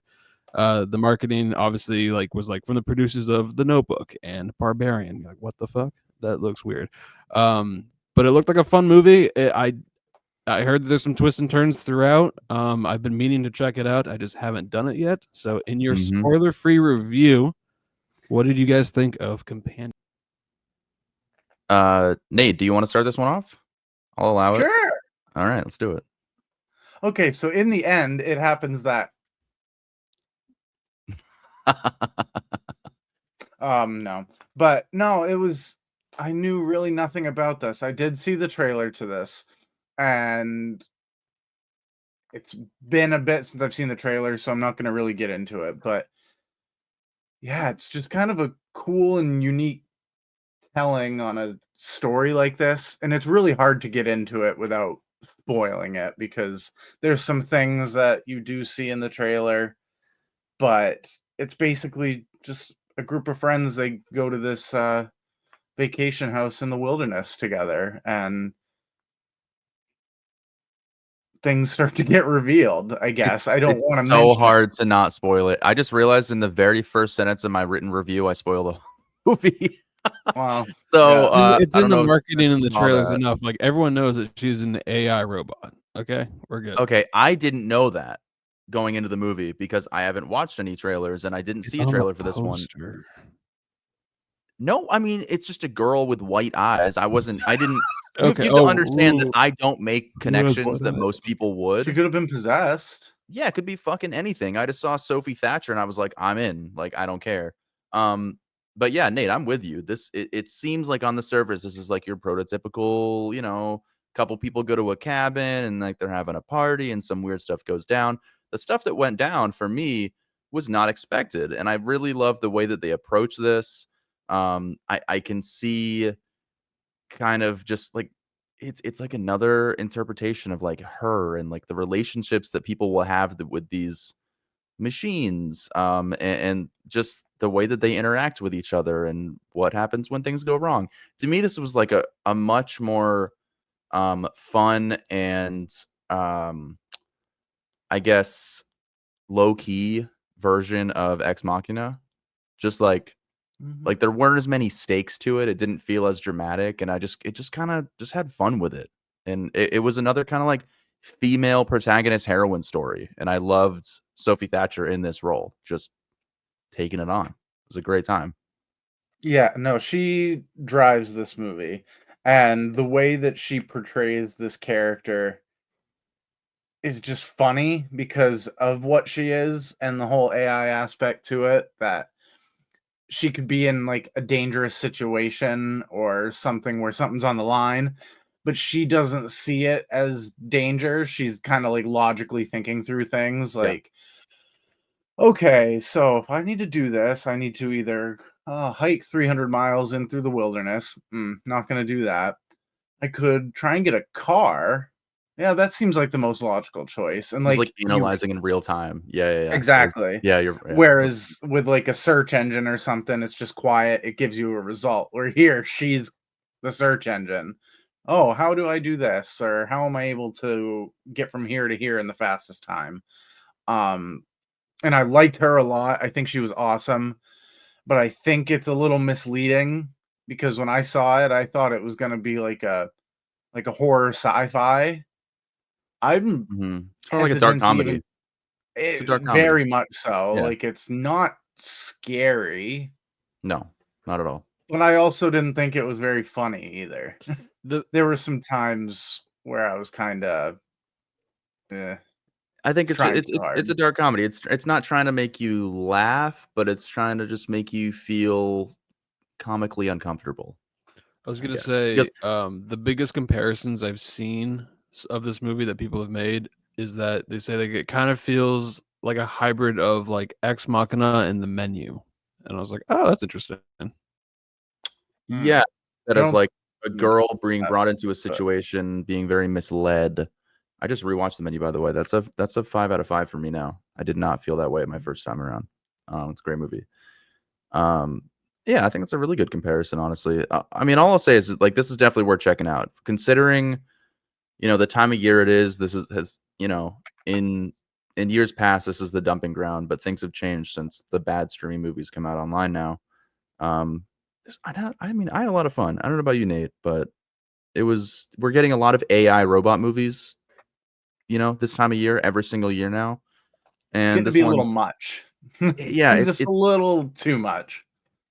The marketing obviously was from the producers of The Notebook and Barbarian. You're like, what the fuck? That looks weird. But it looked like a fun movie. I heard that there's some twists and turns throughout. I've been meaning to check it out. I just haven't done it yet. So in your spoiler-free review, what did you guys think of Companion? Nate, do you want to start this one off? I'll allow it. Sure. All right, let's do it. Okay, so in the end, it happens that no. But no, it was I knew really nothing about this. I did see the trailer to this, and it's been a bit since I've seen the trailer, so I'm not going to really get into it, but yeah, it's just kind of a cool and unique telling on a story like this, and it's really hard to get into it without spoiling it because there's some things that you do see in the trailer, but it's basically just a group of friends. They go to this vacation house in the wilderness together, and things start to get revealed, I guess. I don't want to mention so hard to not spoil it. I just realized in the very first sentence of my written review, I spoiled the movie. Wow. So It's I in don't the know if marketing and the you saw trailers that. enough. Like everyone knows that she's an AI robot. Okay, we're good. Okay, I didn't know that going into the movie because I haven't watched any trailers and I didn't see a trailer for this one. No, I mean, it's just a girl with white eyes. I didn't Okay. you have to understand that I don't make connections that most people would. She could have been possessed. Yeah, it could be fucking anything. I just saw Sophie Thatcher and I was like, I'm in. Like, I don't care. But yeah, Nate, I'm with you. It seems like on the surface, this is like your prototypical, couple people go to a cabin and like they're having a party and some weird stuff goes down. The stuff that went down for me was not expected. And I really love the way that they approach this. I can see kind of just like it's like another interpretation of like her and like the relationships that people will have with these machines, and just the way that they interact with each other and what happens when things go wrong. To me, this was like a much more fun and I guess low key version of Ex Machina. Just like there weren't as many stakes to it. It didn't feel as dramatic, and it just kind of just had fun with it. And it was another kind of like female protagonist heroine story. And I loved Sophie Thatcher in this role, just taking it on. It was a great time. Yeah, no, she drives this movie, and the way that she portrays this character is just funny because of what she is and the whole AI aspect to it, that she could be in like a dangerous situation or something where something's on the line, but she doesn't see it as danger. She's kind of like logically thinking through things Yeah. like, okay, so if I need to do this, I need to either hike 300 miles in through the wilderness. Not going to do that. I could try and get a car. Yeah, that seems like the most logical choice. And He's like like analyzing in real time. Yeah. exactly. Yeah, Whereas with like a search engine or something, it's just quiet. It gives you a result. Where here, she's the search engine. Oh, how do I do this? Or how am I able to get from here to here in the fastest time? And I liked her a lot. I think she was awesome. But I think it's a little misleading because when I saw it, I thought it was going to be like a horror sci-fi. I'm It's kind of like a dark comedy. It's a dark comedy. Very much so. Yeah. Like it's not scary. No, not at all. But I also didn't think it was very funny either. There were some times where I was kind of I think it's a dark comedy. It's not trying to make you laugh, but it's trying to just make you feel comically uncomfortable. I was gonna say the biggest comparisons I've seen of this movie that people have made is that they say like it kind of feels like a hybrid of like Ex Machina and The Menu, and I was like, oh, that's interesting. Yeah, that is like a girl being brought into a situation, being very misled. I just rewatched The Menu, by the way. That's a 5 out of 5 for me now. I did not feel that way my first time around. It's a great movie. Yeah, I think it's a really good comparison, honestly. I mean, all I'll say is like this is definitely worth checking out, considering the time of year it is. This has in years past, this is the dumping ground, but things have changed since the bad streaming movies come out online now. I mean, I had a lot of fun. I don't know about you, Nate, but we're getting a lot of AI robot movies, this time of year, every single year now. And it's going to be a little much. Yeah, it's a little too much.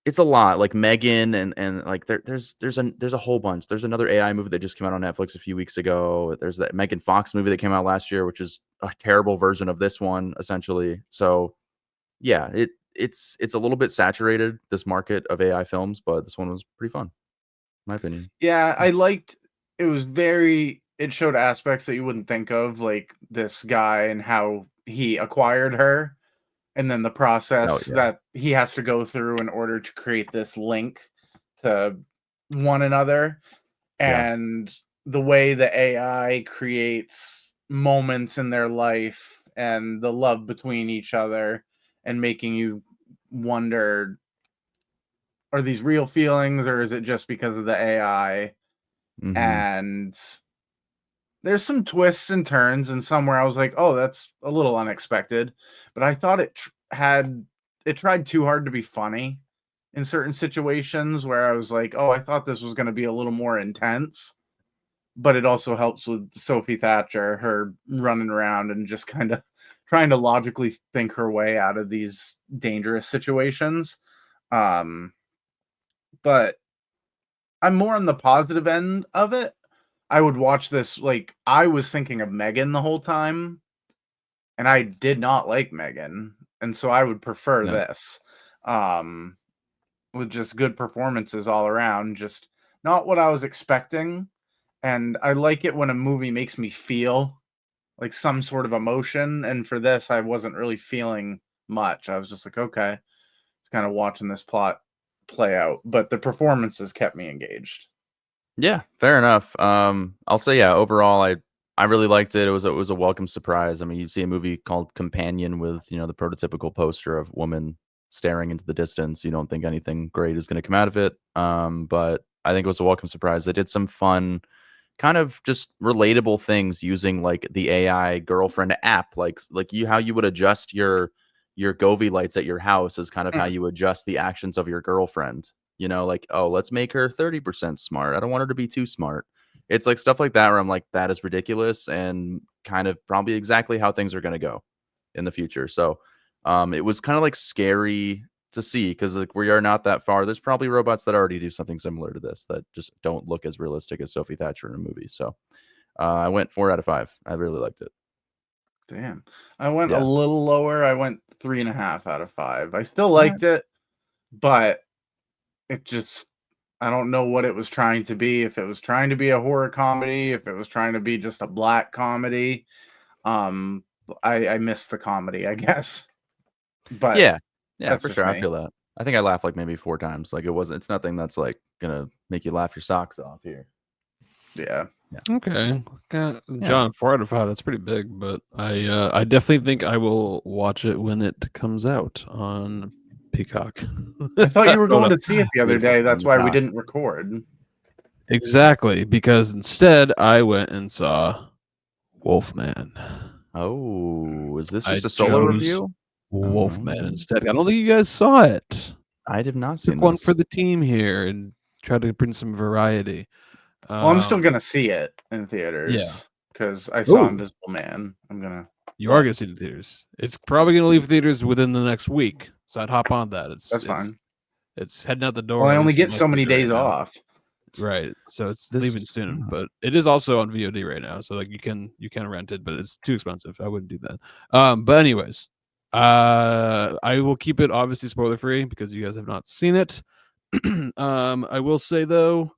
It's a lot, like Megan and like there's a whole bunch. There's another AI movie that just came out on Netflix a few weeks ago. There's that Megan Fox movie that came out last year, which is a terrible version of this one, essentially. So yeah, it's a little bit saturated, this market of AI films, but this one was pretty fun, in my opinion. Yeah, I liked it showed aspects that you wouldn't think of, like this guy and how he acquired her. And then the process that he has to go through in order to create this link to one another. And the way the AI creates moments in their life and the love between each other and making you wonder, are these real feelings or is it just because of the AI? Mm-hmm. And there's some twists and turns and somewhere I was like, oh, that's a little unexpected. But I thought it tried too hard to be funny. in certain situations where I was like, oh, I thought this was going to be a little more intense. But it also helps with Sophie Thatcher, her running around and just kind of trying to logically think her way out of these dangerous situations. But I'm more on the positive end of it. I would watch this, like, I was thinking of Megan the whole time, and I did not like Megan, and so I would prefer this. With just good performances all around, just not what I was expecting. And I like it when a movie makes me feel like some sort of emotion. And for this, I wasn't really feeling much. I was just like, okay, just kind of watching this plot play out. But the performances kept me engaged. Yeah, fair enough. I'll say, yeah, overall, I really liked it. It was a welcome surprise. I mean, you see a movie called Companion with, you know, the prototypical poster of woman staring into the distance. You don't think anything great is going to come out of it. But I think it was a welcome surprise. They did some fun, kind of just relatable things using like the AI girlfriend app, like you how you would adjust your Govee lights at your house is kind of how you adjust the actions of your girlfriend. You know, like, oh, let's make her 30% smart. I don't want her to be too smart. It's like stuff like that where I'm like, that is ridiculous and kind of probably exactly how things are going to go in the future. So it was kind of like scary to see because like we are not that far. There's probably robots that already do something similar to this that just don't look as realistic as Sophie Thatcher in a movie. So I went 4 out of 5. I really liked it. Damn. I went a little lower. I went 3.5 out of 5. I still liked it, but it just, I don't know what it was trying to be. If it was trying to be a horror comedy, if it was trying to be just a black comedy. I missed the comedy, I guess. But yeah, for sure. I feel that. I think I laughed like maybe 4 times. Like it's nothing that's like gonna make you laugh your socks off here. Yeah. Okay. John, 4 out of 5. That's pretty big, but I definitely think I will watch it when it comes out on Peacock. I thought you were going to see it the other day. That's why we didn't record. Exactly, because instead I went and saw Wolfman. Oh, is this just a solo review? Wolfman instead. I don't think you guys saw it. I did not see one for the team here and try to bring some variety. Well, I'm still gonna see it in theaters. Yeah, because I saw Invisible Man. You are gonna see it in theaters. It's probably gonna leave theaters within the next week, so I'd hop on that. That's fine. It's heading out the door. Well, I only get so many days off. Right, so it's leaving soon, but it is also on VOD right now. So like you can rent it, but it's too expensive. I wouldn't do that. But anyways, I will keep it obviously spoiler free because you guys have not seen it. I will say though,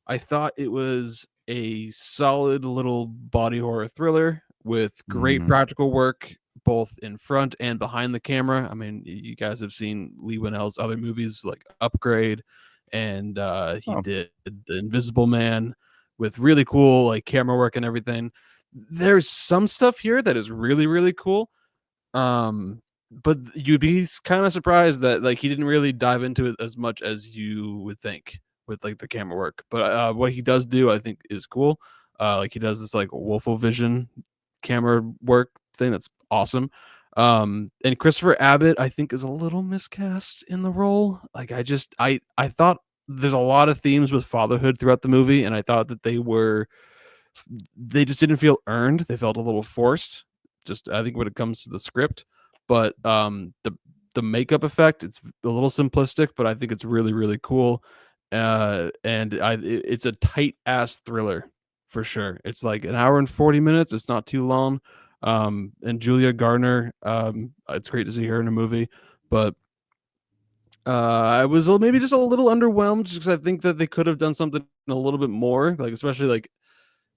I thought it was a solid little body horror thriller with great practical work both in front and behind the camera. I mean, you guys have seen Lee Winnell's other movies like Upgrade, and he did The Invisible Man with really cool like camera work and everything. There's some stuff here that is really, really cool. But you'd be kind of surprised that like he didn't really dive into it as much as you would think with like the camera work. But what he does do, I think, is cool. Like he does this like Wolfovision camera work thing that's awesome. And Christopher Abbott, I think, is a little miscast in the role. Like I thought there's a lot of themes with fatherhood throughout the movie, and I thought that they just didn't feel earned. They felt a little forced. Just I think when it comes to the script, but the makeup effect, it's a little simplistic, but I think it's really, really cool. And it's a tight ass thriller for sure. It's like an hour and 40 minutes. It's not too long. And Julia Garner, it's great to see her in a movie, but I was maybe just a little underwhelmed because I think that they could have done something a little bit more, like especially like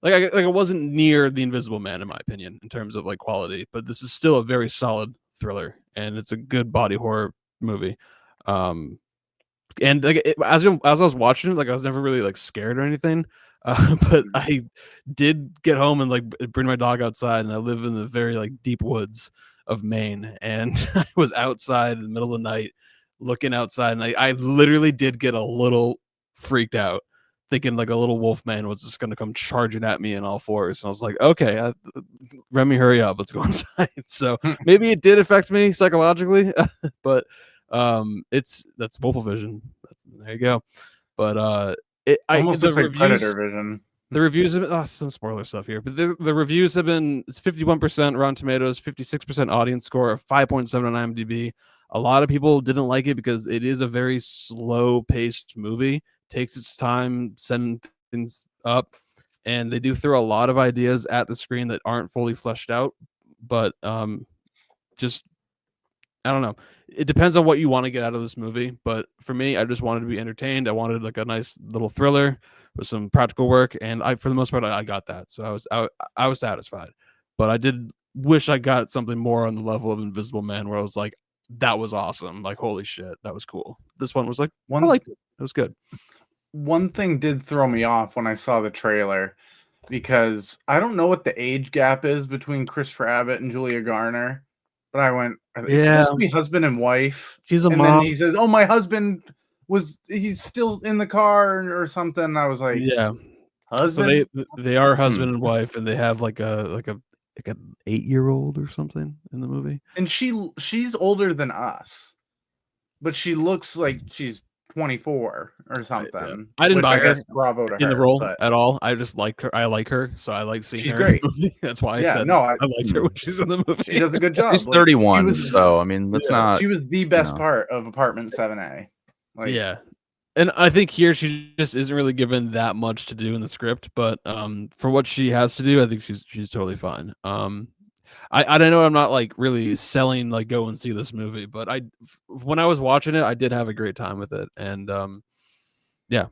it wasn't near The Invisible Man in my opinion in terms of like quality, but this is still a very solid thriller and it's a good body horror movie. And like as I was watching it, like I was never really like scared or anything, but I did get home and like bring my dog outside, and I live in the very like deep woods of Maine, and I was outside in the middle of the night looking outside, and I literally did get a little freaked out, thinking like a little wolf man was just gonna come charging at me in all fours. And I was like, okay, Remy, hurry up, let's go inside. So maybe it did affect me psychologically, but That's Wolf Vision. There you go. But almost looks like reviews, Predator Vision. The reviews have been, some spoiler stuff here, but the reviews have been, it's 51% Rotten Tomatoes, 56% audience score, 5.7 on IMDb. A lot of people didn't like it because it is a very slow paced movie, takes its time setting things up, and they do throw a lot of ideas at the screen that aren't fully fleshed out. But just, I don't know. It depends on what you want to get out of this movie. But for me, I just wanted to be entertained. I wanted like a nice little thriller with some practical work, and for the most part, I got that. So I was satisfied. But I did wish I got something more on the level of Invisible Man, where I was like, that was awesome. Like, holy shit, that was cool. This one was like, I liked it. It was good. One thing did throw me off when I saw the trailer, because I don't know what the age gap is between Christopher Abbott and Julia Garner. But I went, are they supposed to be husband and wife? She's a mom. And then he says, oh, my husband he's still in the car or something. I was like, yeah. Husband? So they are husband and wife, and they have like an 8-year-old or something in the movie. And she's older than us, but she looks like she's 24 or something. I didn't buy her bravo to in her, the role at all. I just like her. I like her, so I like seeing she's her. Great. That's why I said I liked her when she's in the movie. She does a good job. She's 31, so I mean, let's not. She was the best part of Apartment 7A. Like, yeah, and I think here she just isn't really given that much to do in the script, but for what she has to do, I think she's totally fine. I don't know. I'm not like really selling like go and see this movie, but when I was watching it, I did have a great time with it, and yeah,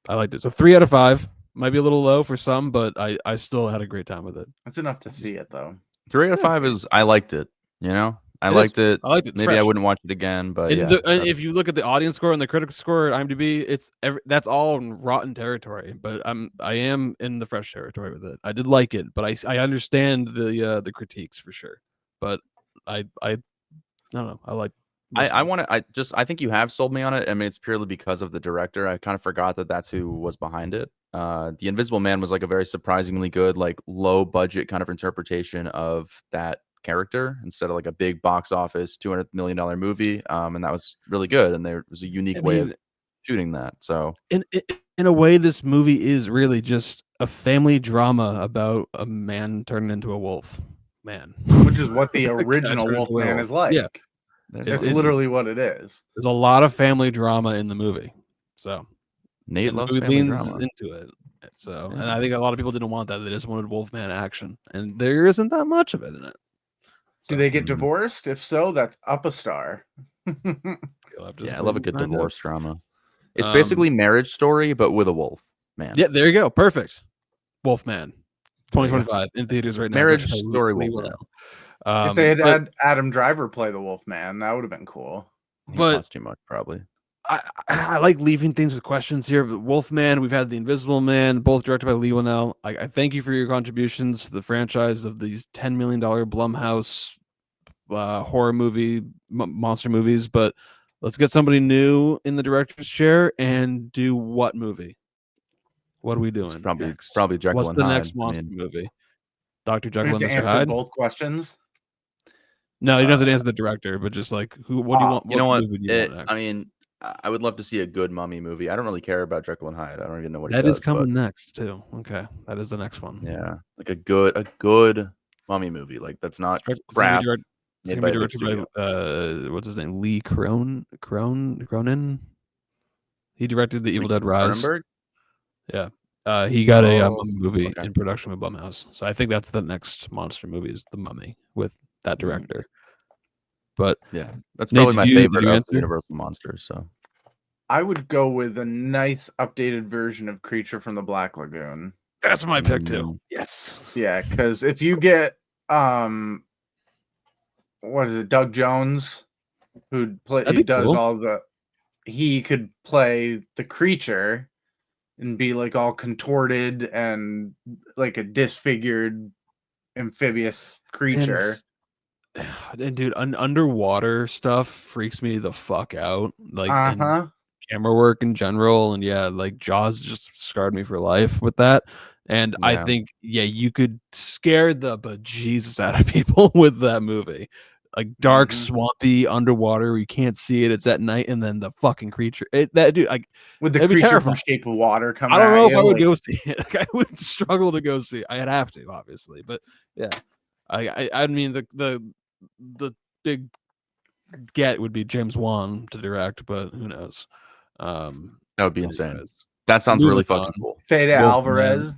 I liked it. So 3 out of 5 might be a little low for some, but I still had a great time with it. That's enough to see it though. 3 out of 5 is I liked it. You know, I liked it. I liked it. Maybe fresh. I wouldn't watch it again, but and yeah. If you look at the audience score and the critics score at IMDb, that's all in rotten territory. But I am in the fresh territory with it. I did like it, but I understand the critiques for sure. But I don't know. I like. I think you have sold me on it. I mean, it's purely because of the director. I kind of forgot that's who was behind it. The Invisible Man was like a very surprisingly good, like low budget kind of interpretation of that character instead of like a big box office $200 million movie. And that was really good. And there was a unique way of shooting that. So in a way, this movie is really just a family drama about a man turning into a wolf man, which is what the original Wolfman is like. Yeah. It's literally what it is. There's a lot of family drama in the movie, so Nate loves family drama. Into it. So, and I think a lot of people didn't want that; they just wanted Wolfman action, and there isn't that much of it in it. Do they get divorced? If so, that's up a star. Yeah, I love a good divorce drama. It's basically Marriage Story, but with a wolf man. Yeah, there you go. Perfect. Wolfman, 2025 in theaters right now. Marriage Story Wolfman. If they had Adam Driver play the Wolfman, that would have been cool. But costs too much, probably. I like leaving things with questions here. But Wolfman, we've had The Invisible Man, both directed by Lee Winnell. I thank you for your contributions to the franchise of these $10 million Blumhouse horror movie monster movies. But let's get somebody new in the director's chair and do what movie? What are we doing? It's probably Jekyll What's and the Hyde. next monster movie? Dr. Jekyll and Mr. Answer Hyde. Both questions. No, you don't have to answer the director, but just like what do you want? You know what? Want I mean, I would love to see a good mummy movie. I don't really care about Jekyll and Hyde. I don't even know what that he does, is coming next too. Okay, that is the next one. Yeah, like a good mummy movie. Like that's not crap. It's gonna be directed by what's his name? Lee Cronin. He directed The Evil Dead Rise. Cronenberg? Yeah. He got a mummy movie in production with Blumhouse. So I think that's the next monster movie is The Mummy with that director. But yeah, that's probably my favorite of the Universal monsters. So I would go with a nice updated version of Creature from the Black Lagoon. That's my pick too. Yes. Yeah, because if you get what is it, Doug Jones, who does cool. all the, he could play the creature and be like all contorted and like a disfigured amphibious creature. And dude, underwater stuff freaks me the fuck out. Like camera work in general, and yeah, like Jaws just scarred me for life with that. And I think you could scare the bejesus out of people with that movie. like dark, swampy, underwater where you can't see it. It's at night, and then the fucking creature. That dude, like with the it'd be creature terrifying. from Shape of Water coming. I don't know if you, I would like... go see it. Like, I would struggle to go see it. I'd have to, obviously, but yeah. I mean the big get would be James Wan to direct, but who knows? That would be insane. Anyways, That sounds really fucking cool. Fede Alvarez.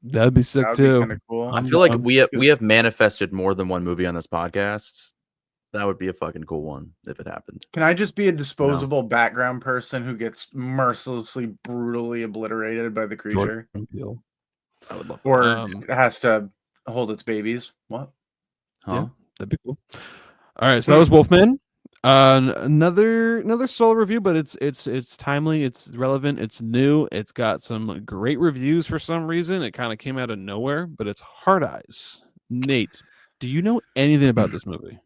That'd be sick That'd too. Be kind of cool. I feel like we have manifested more than one movie on this podcast. That would be a fucking cool one if it happened. Can I just be a disposable background person who gets mercilessly, brutally obliterated by the creature? I would love that. Or it has to hold its babies. What? Huh? Yeah, that'd be cool. All right, so that was Wolfman. Another solo review, but it's timely, it's relevant, it's new, it's got some great reviews for some reason. It kind of came out of nowhere, but it's Hard Eyes. Nate, do you know anything about this movie?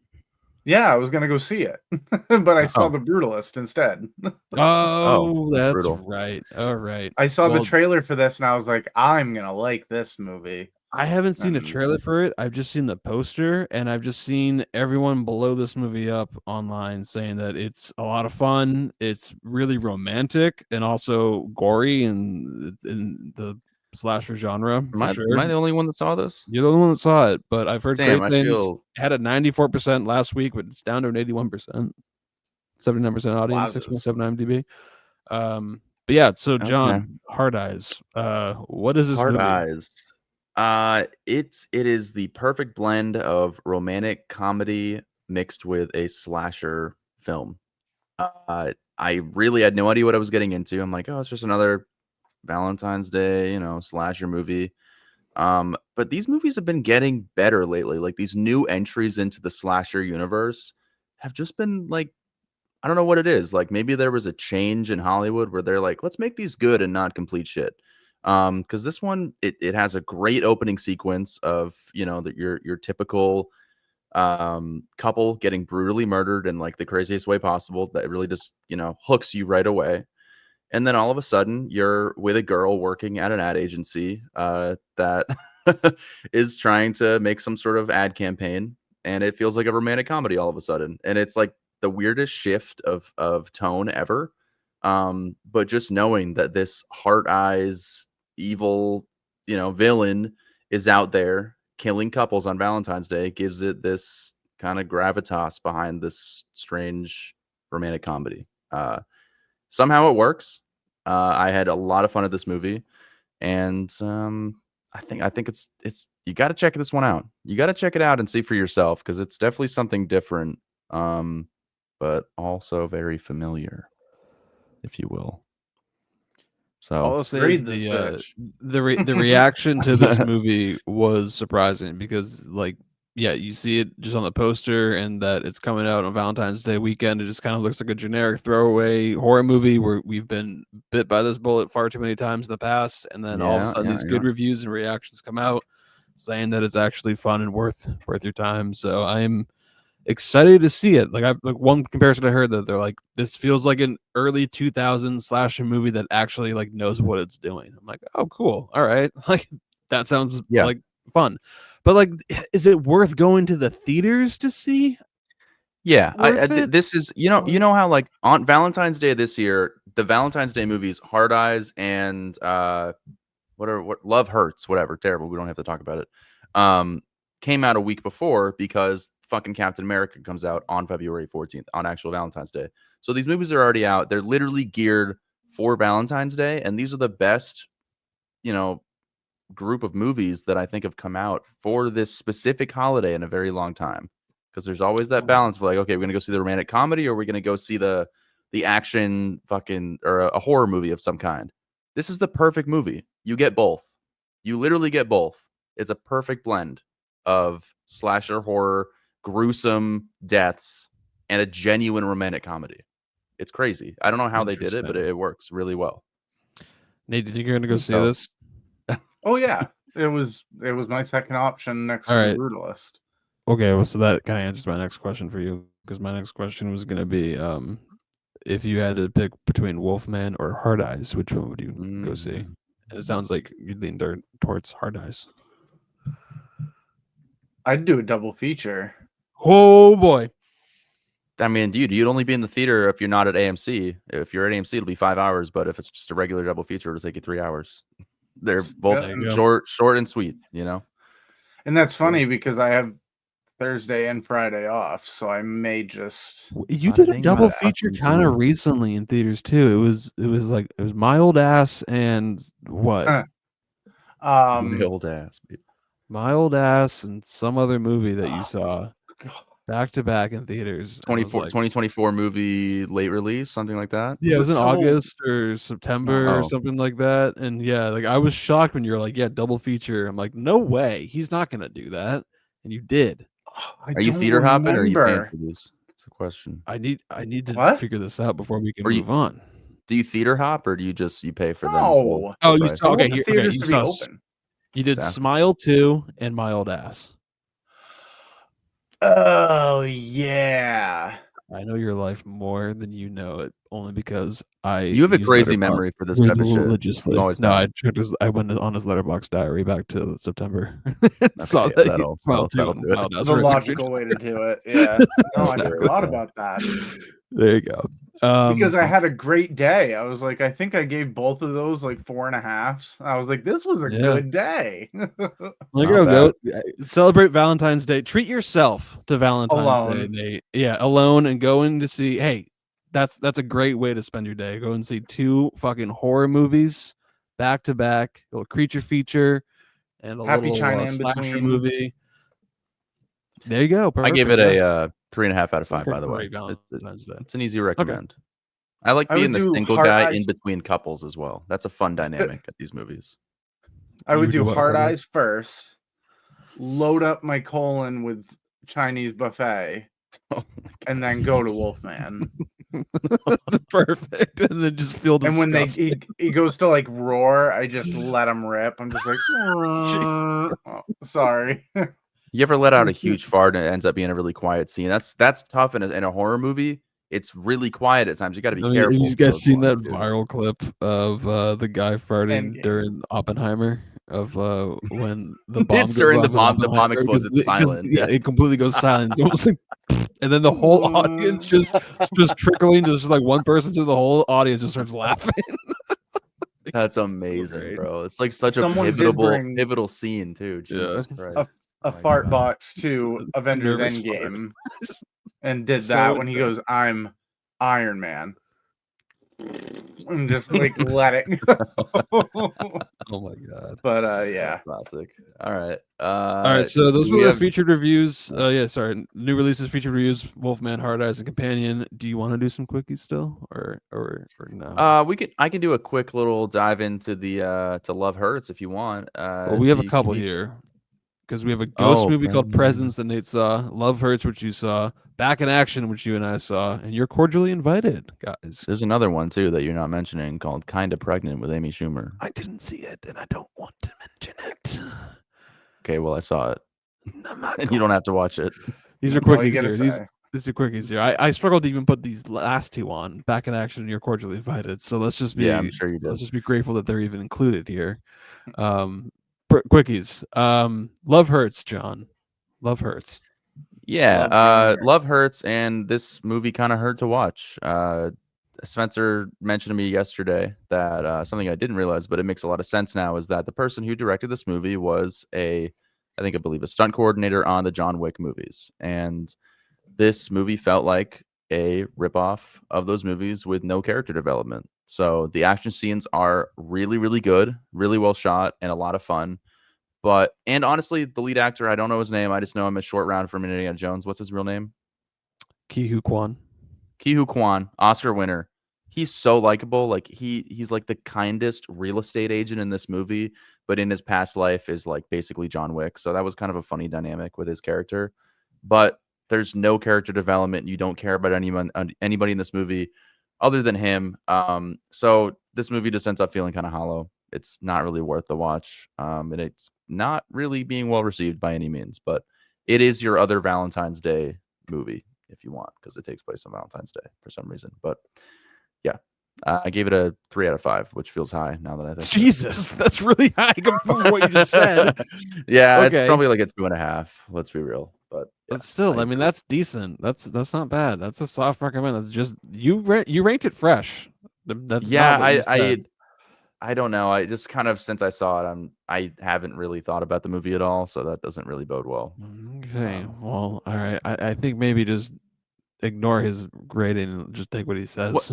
Yeah, I was gonna go see it, but I saw The Brutalist instead. That's brutal. right. All right. I saw the trailer for this, and I was like, I'm gonna like this movie. I haven't seen a trailer for it. I've just seen the poster, and I've just seen everyone blow this movie up online saying that it's a lot of fun. It's really romantic and also gory and in the slasher genre. Am I the only one that saw this? You're the only one that saw it, but I've heard great things. It had a 94% last week, but it's down to an 81%. 79% audience, 6.7 IMDb. But yeah, so John, Hard Eyes. What is this movie? Hard Eyes. It is the perfect blend of romantic comedy mixed with a slasher film. I really had no idea what I was getting into. I'm like, oh, it's just another Valentine's Day, slasher movie. But these movies have been getting better lately. Like these new entries into the slasher universe have just been like, I don't know what it is. Like maybe there was a change in Hollywood where they're like, let's make these good and not complete shit. Because this one, it has a great opening sequence of your typical couple getting brutally murdered in like the craziest way possible. That really just hooks you right away. And then all of a sudden, you're with a girl working at an ad agency that is trying to make some sort of ad campaign, and it feels like a romantic comedy all of a sudden. And it's like the weirdest shift of tone ever. But just knowing that this Heart Eyes evil, villain is out there killing couples on Valentine's Day gives it this kind of gravitas behind this strange romantic comedy. Somehow it works. I had a lot of fun at this movie, and I think it's you got to check this one out. You got to check it out and see for yourself because it's definitely something different, but also very familiar, if you will. So all I'll say is the reaction to this movie was surprising because you see it just on the poster and that it's coming out on Valentine's Day weekend. It just kind of looks like a generic throwaway horror movie where we've been bit by this bullet far too many times in the past. And then all of a sudden these good reviews and reactions come out saying that it's actually fun and worth your time. So I'm excited to see it. Like one comparison I heard that they're like, this feels like an early 2000s slasher movie that actually like knows what it's doing. I'm like, oh, cool. All right. Like that sounds like fun. But like, is it worth going to the theaters to see? Yeah, this is you know how like on Valentine's Day this year, the Valentine's Day movies Hard Eyes and what Love Hurts, whatever, terrible. We don't have to talk about it. Came out a week before because fucking Captain America comes out on February 14th on actual Valentine's Day. So these movies are already out. They're literally geared for Valentine's Day, and these are the best, group of movies that I think have come out for this specific holiday in a very long time. Because there's always that balance of like, okay, we're gonna go see the romantic comedy, or we're gonna go see the action or a horror movie of some kind. This is the perfect movie. You get both. You literally get both. It's a perfect blend of slasher horror, gruesome deaths, and a genuine romantic comedy. It's crazy. I don't know how they did it, but it works really well. Nate, do you think you're gonna go see this? Oh yeah, it was my second option next to The Brutalist. Okay, well, so that kind of answers my next question for you because my next question was gonna be, if you had to pick between Wolfman or Hard Eyes, which one would you go see? And it sounds like you lean towards Hard Eyes. I'd do a double feature. Oh boy. I mean, dude, you'd only be in the theater if you're not at AMC. If you're at AMC, it'll be 5 hours, but if it's just a regular double feature, it'll take you 3 hours. They're both short and sweet, you know? And that's funny because I have Thursday and Friday off, so I may just. You did a double feature kind of recently in theaters too. It was My Old Ass and what? My Old Ass. My Old Ass and some other movie that you saw back to back in theaters. 2024 movie late release, something like that. Yeah, it was in August or September or something like that. And yeah, like I was shocked when you were like, yeah, double feature. I'm like, no way, he's not gonna do that. And you did. Are you theater hopping or are you paying for these? That's the question. I need to figure this out before we can move on. Do you theater hop or do you just pay for them? No. Oh, you saw you did Smile 2 and My Old Ass. Oh yeah. I know your life more than you know it, only because you have a crazy memory for this type of shit. I went on his Letterboxd diary back to September. Saw that. The logical way to do it. Yeah. No, I forgot about that. There you go. Because I had a great day. I was like, I think I gave both of those like 4.5s. I was like, this was a good day. Go. Celebrate Valentine's Day. Treat yourself to Valentine's Day. Yeah, alone and going to see. Hey, that's a great way to spend your day. Go and see 2 fucking horror movies back to back. A little creature feature and a Happy little China slasher movie. There you go. Perfect. I give it a 3.5 out of 5. By the way, it's an easy recommend. Okay. I like being the single guy in between couples as well. That's a fun dynamic at these movies. I would do Hard Eyes first, load up my colon with Chinese buffet, and then go to Wolfman. Perfect. And then just feel disgusting. And when he goes to like roar, I just let him rip. I'm just like, sorry. You ever let out a huge fart and it ends up being a really quiet scene? That's tough in a horror movie. It's really quiet at times. You got to be careful. You guys seen that viral clip of the guy farting during Oppenheimer of when the bomb goes during the bomb explodes. It's silent. Yeah, it completely goes silent. It's almost like, and then the whole audience just trickling, just like one person to the whole audience just starts laughing. That's amazing, bro. It's like such a pivotal scene too. Jesus Christ. A fart box to Avengers Endgame and did that when he goes, I'm Iron Man. And just like let it go. Oh my god. But yeah. Classic. All right. So those were the featured reviews. New releases, featured reviews, Wolfman, Hard Eyes, and Companion. Do you want to do some quickies still? Or no? I can do a quick little dive into the to Love Hurts if you want. Well, we have a couple here. Because we have a ghost movie called Presence that Nate saw, Love Hurts, which you saw, Back in Action, which you and I saw, and you're cordially invited, guys. There's another one, too, that you're not mentioning called Kinda Pregnant with Amy Schumer. I didn't see it, and I don't want to mention it. Okay, well, I saw it. And you don't have to watch it. These are quickies here. These are quickies here. I struggled to even put these last 2 on, Back in Action, and you're cordially invited. So let's just be, I'm sure you did. Let's just be grateful that they're even included here. Quickies. Love Hurts, John. Love Hurts. Yeah, Love Hurts, and this movie kind of hurt to watch. Spencer mentioned to me yesterday that something I didn't realize, but it makes a lot of sense now, is that the person who directed this movie was I believe a stunt coordinator on the John Wick movies. And this movie felt like a ripoff of those movies with no character development. So the action scenes are really, really good, really well shot, and a lot of fun. And honestly, the lead actor, I don't know his name. I just know him as Short Round from Indiana Jones. What's his real name? Ke Huy Quan. Ke Huy Quan, Oscar winner. He's so likable. Like he's like the kindest real estate agent in this movie, but in his past life is like basically John Wick. So that was kind of a funny dynamic with his character. But there's no character development. You don't care about anybody in this movie other than him. So this movie just ends up feeling kind of hollow. It's not really worth the watch. And it's not really being well received by any means, but it is your other Valentine's Day movie if you want, because it takes place on Valentine's Day for some reason. But yeah, I gave it a 3 out of 5, which feels high now that I think. Jesus, that's really high compared to what you just said. Yeah, okay. It's probably like a 2.5. Let's be real. But But still, I mean, that's decent. That's not bad. That's a soft recommend. That's just you ranked it fresh. That's not what you said. I don't know. I just kind of, since I saw it, I haven't really thought about the movie at all, so that doesn't really bode well. Okay, well, all right. I think maybe just ignore his grading and just take what he says.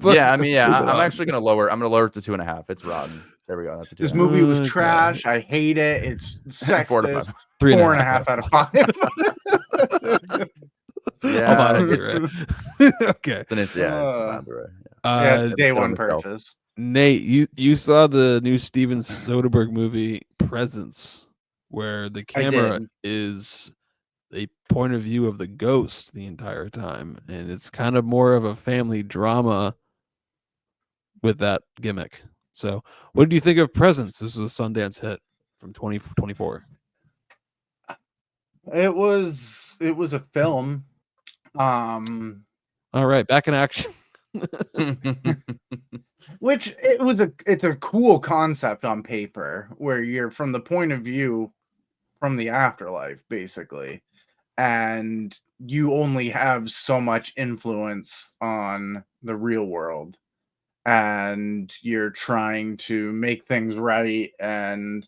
Yeah, I mean, I'm actually gonna lower. I'm gonna lower it to 2.5. It's rotten. There we go. That's a 2.5. This movie was trash. I hate it. It's sexist. 4 to 5. 4.5 out of 5. Yeah, I'm out of here. Okay, it's day one purchase. Nate, you saw the new Steven Soderbergh movie Presence, where the camera is a point of view of the ghost the entire time, and it's kind of more of a family drama with that gimmick. So, what do you think of Presence? This was a Sundance hit from 2024. It was a film. All right, back in action. Which it's a cool concept on paper, where you're from the point of view from the afterlife, basically, and you only have so much influence on the real world, and you're trying to make things right and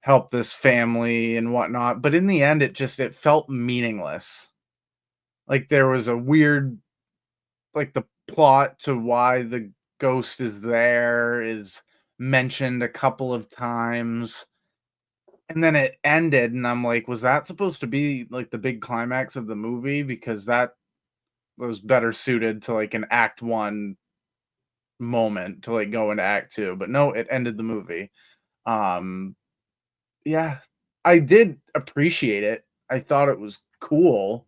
help this family and whatnot, but in the end it felt meaningless. Like there was a weird, like the plot to why the ghost is there is mentioned a couple of times, and then it ended, and I'm like, was that supposed to be like the big climax of the movie? Because that was better suited to like an act 1 moment to like go into act 2, but no, it ended the movie. Yeah, I did appreciate it. I thought it was cool,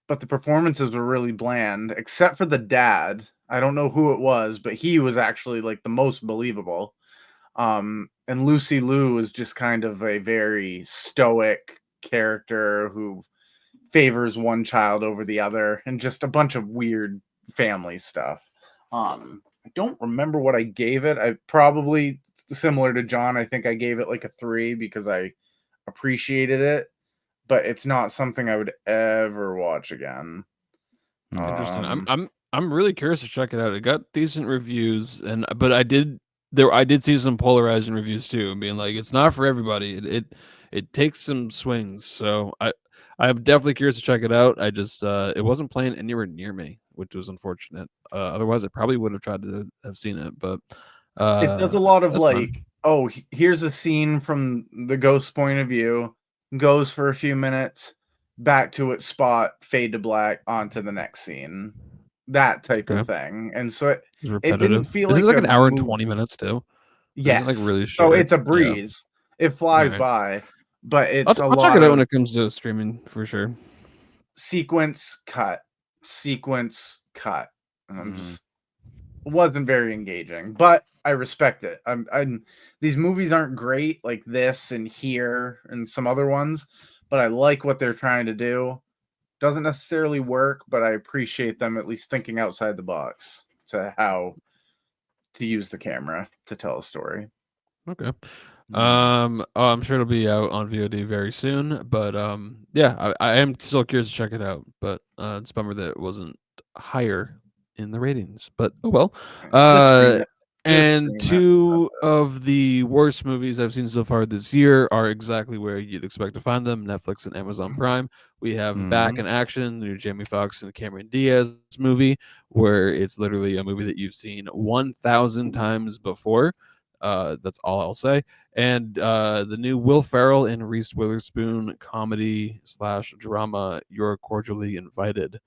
but the performances were really bland, except for the dad. I don't know who it was, but he was actually like the most believable. And Lucy Liu is just kind of a very stoic character who favors one child over the other, and just a bunch of weird family stuff. I don't remember what I gave it. I probably, similar to John, I think I gave it like a 3 because I appreciated it, but it's not something I would ever watch again. Interesting. I'm really curious to check it out. It got decent reviews, but I did see some polarizing reviews too, being like it's not for everybody. It takes some swings. So I'm definitely curious to check it out. I just it wasn't playing anywhere near me, which was unfortunate. Otherwise, I probably would have tried to have seen it. But it does a lot of like, fun. Oh, here's a scene from the ghost point of view, goes for a few minutes, back to its spot, fade to black, onto the next scene. That type of thing. And so it didn't feel like an hour and 20 minutes too. Yes. Like really short. So it's a breeze. Yeah. It flies by, but it's I'll check it out when it comes to streaming for sure. Sequence cut. And I'm just wasn't very engaging, but I respect it. These movies aren't great like this and Here and some other ones, but I like what they're trying to do. Doesn't necessarily work, but I appreciate them at least thinking outside the box to how to use the camera to tell a story. Okay. I'm sure it'll be out on VOD very soon, but yeah, I am still curious to check it out, but it's a bummer that it wasn't higher in the ratings, but oh well. And 2 of the worst movies I've seen so far this year are exactly where you'd expect to find them: Netflix and Amazon Prime. We have Back in Action, the new Jamie Foxx and Cameron Diaz movie, where it's literally a movie that you've seen 1,000 times before. That's all I'll say. And the new Will Ferrell and Reese Witherspoon comedy/drama, You're Cordially Invited.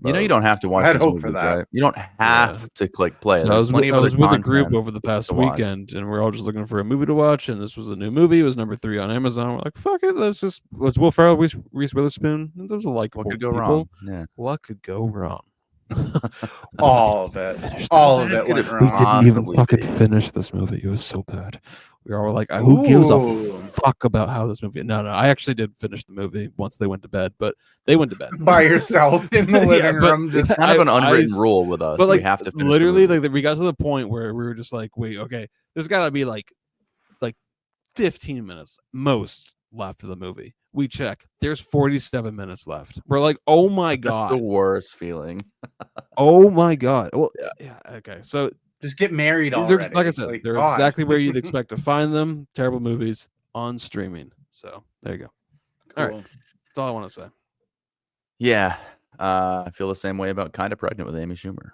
You don't have to watch. I had hope for that. Right? You don't have to click play. So I was with a group over the past weekend, and we're all just looking for a movie to watch. And this was a new movie. It was number 3 on Amazon. We're like, fuck it, let's Will Ferrell, Reese Witherspoon. And those are like, what could go wrong? Yeah. What could go wrong? All of it. All of it went wrong. We didn't even fucking finish this movie. It was so bad. We were all like, who gives a fuck about how this movie... No, I actually did finish the movie once they went to bed, but they went to bed. By yourself in the living room. It's kind of an unwritten rule with us. But like, we have to finish literally, like we got to the point where we were just like, wait, okay, there's got to be like 15 minutes most left of the movie. We check. There's 47 minutes left. We're like, oh my god, that's the worst feeling. Oh my god. Well, yeah. Okay. So just get married they're already. like I said, like, they're God. exactly where you'd expect to find them. Terrible movies on streaming. So there you go. Cool. All right. That's all I want to say. Yeah. I feel the same way about Kind of Pregnant with Amy Schumer.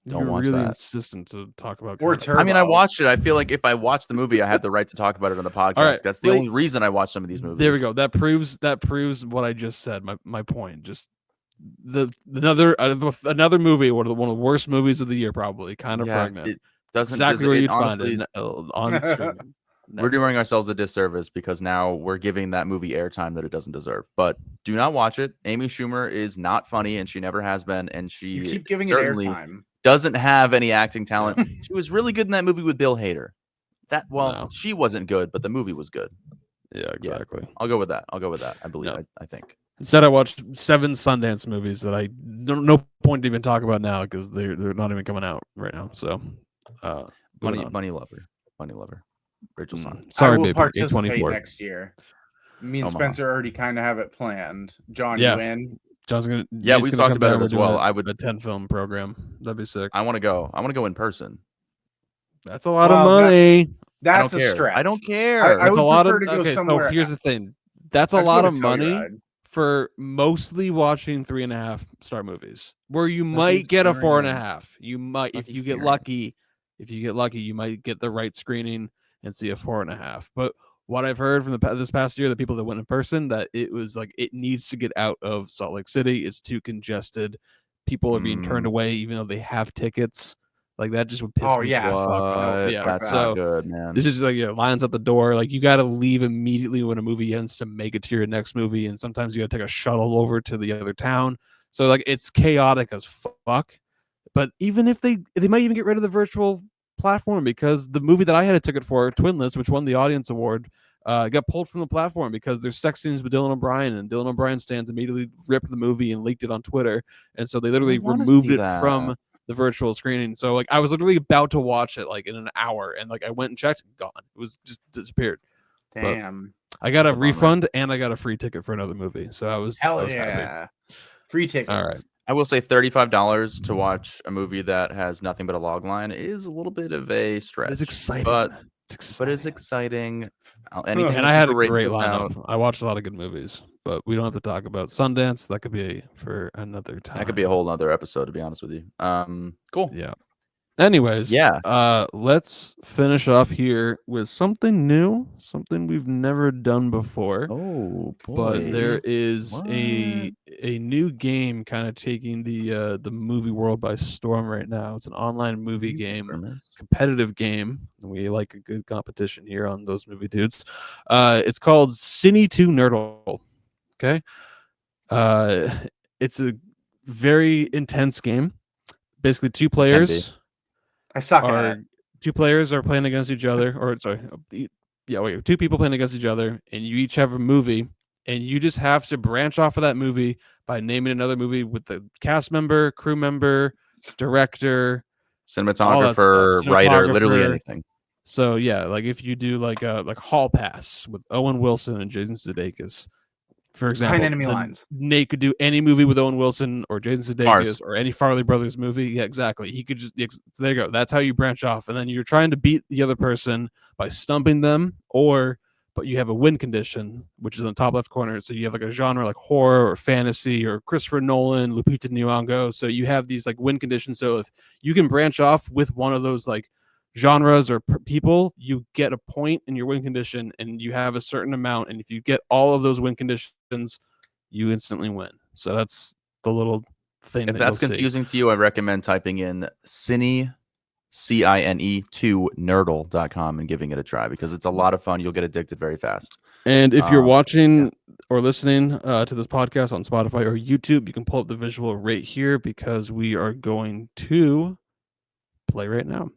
Don't You're watch really that. insistent to talk about Or Turbo. I mean, I watched it. I feel like if I watched the movie, I had the right to talk about it on the podcast. right, That's the only reason I watch some of these movies. There we go. That proves what I just said. My point. Just another movie, one of the worst movies of the year, probably. Kind of Pregnant. It doesn't exactly where you'd honestly, find it on streaming. We're doing ourselves a disservice because now we're giving that movie airtime that it doesn't deserve. But do not watch it. Amy Schumer is not funny, and she never has been. And she you keep giving it airtime. Doesn't have any acting talent. She was really good in that movie with Bill Hader. She wasn't good, but the movie was good. Yeah, exactly. Yeah, I'll go with that. I believe. No. I think. Instead, I watched 7 Sundance movies that I no point to even talk about now because they're not even coming out right now. So, Bunny Lover. Rachel's son. Sorry, I will baby. Participate next year. Me and Spencer already kind of have it planned. John, you in? John's gonna. Yeah, we talked about it as well. I would a 10-film program. That'd be sick. I want to go. I want to go in person. That's a lot of money. That's a stretch. I don't care. I would a lot prefer of. to go Okay, somewhere. so here's the thing. That's a lot of money for mostly watching 3.5-star movies, where you might get a 4.5. You might, if you get lucky. If you get lucky, you might get the right screening and see a 4.5. But what I've heard from this past year, the people that went in person, that it was like it needs to get out of Salt Lake City. It's too congested. People are being turned away, even though they have tickets. Like that just would piss me the fuck off. Yeah, that's so not good, man. This is like lines at the door. Like you got to leave immediately when a movie ends to make it to your next movie, and sometimes you got to take a shuttle over to the other town. So like it's chaotic as fuck. But even if they might even get rid of the virtual platform, because the movie that I had a ticket for, Twinless, which won the audience award, got pulled from the platform because there's sex scenes with Dylan O'Brien, and Dylan O'Brien stands immediately ripped the movie and leaked it on Twitter, and so they literally removed it from the virtual screening. So like I was literally about to watch it like in an hour, and like I went and checked, gone. It was just disappeared. Damn. But I got a refund and I got a free ticket for another movie, so I was happy. Free tickets. All right. I will say $35 to watch a movie that has nothing but a log line is a little bit of a stretch. It's exciting, but it's exciting. And I had a great lineup. I watched a lot of good movies, but we don't have to talk about Sundance. That could be for another time. That could be a whole other episode, to be honest with you. Cool. Yeah. Anyways, let's finish off here with something new, something we've never done before. Oh, boy. But there is a new game kind of taking the movie world by storm right now. It's an online movie game, competitive game. We like a good competition here on Those Movie Dudes. It's called Cine2Nerdle. Okay. It's a very intense game. Basically, 2 players. I suck at it. 2 players are playing against each other, 2 people playing against each other, and you each have a movie, and you just have to branch off of that movie by naming another movie with the cast member, crew member, director, cinematographer, writer, literally anything. So yeah, like if you do like Hall Pass with Owen Wilson and Jason Sudeikis, for example, Behind Enemy Lines. Nate could do any movie with Owen Wilson or Jason Sudeikis or any Farley Brothers movie. Yeah, exactly. He could just there you go. That's how you branch off, and then you're trying to beat the other person by stumping them, but you have a win condition, which is on the top left corner. So you have like a genre like horror or fantasy or Christopher Nolan, Lupita Nyong'o. So you have these like win conditions. So if you can branch off with one of those like genres or people, you get a point in your win condition, and you have a certain amount, and if you get all of those win conditions, you instantly win. So that's the little thing. If that's confusing to you, I recommend typing in Cine2 Nerdle.com and giving it a try, because it's a lot of fun. You'll get addicted very fast. And if you're watching or listening to this podcast on Spotify or YouTube, you can pull up the visual right here, because we are going to play right now.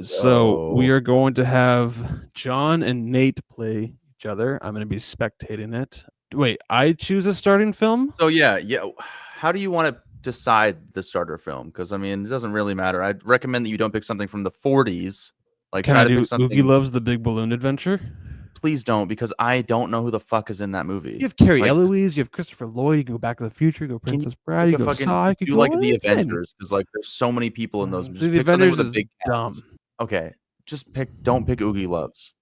So we are going to have John and Nate play each other. I'm going to be spectating it. Wait, I choose a starting film? So yeah. How do you want to decide the starter film? Because I mean, it doesn't really matter. I'd recommend that you don't pick something from the 40s Like, Can try I to do pick something. Oogie Loves the Big Balloon Adventure? Please don't, because I don't know who the fuck is in that movie. You have Carrie Like, Eloise, you have Christopher Lloyd, you can go Back to the Future, go Princess Bride, you pick a go fucking Saw, you could do go like the anything. Avengers, because like there's so many people in those. See, Just the pick something Avengers with a is big cast. dumb. Okay, don't pick Oogie Loves.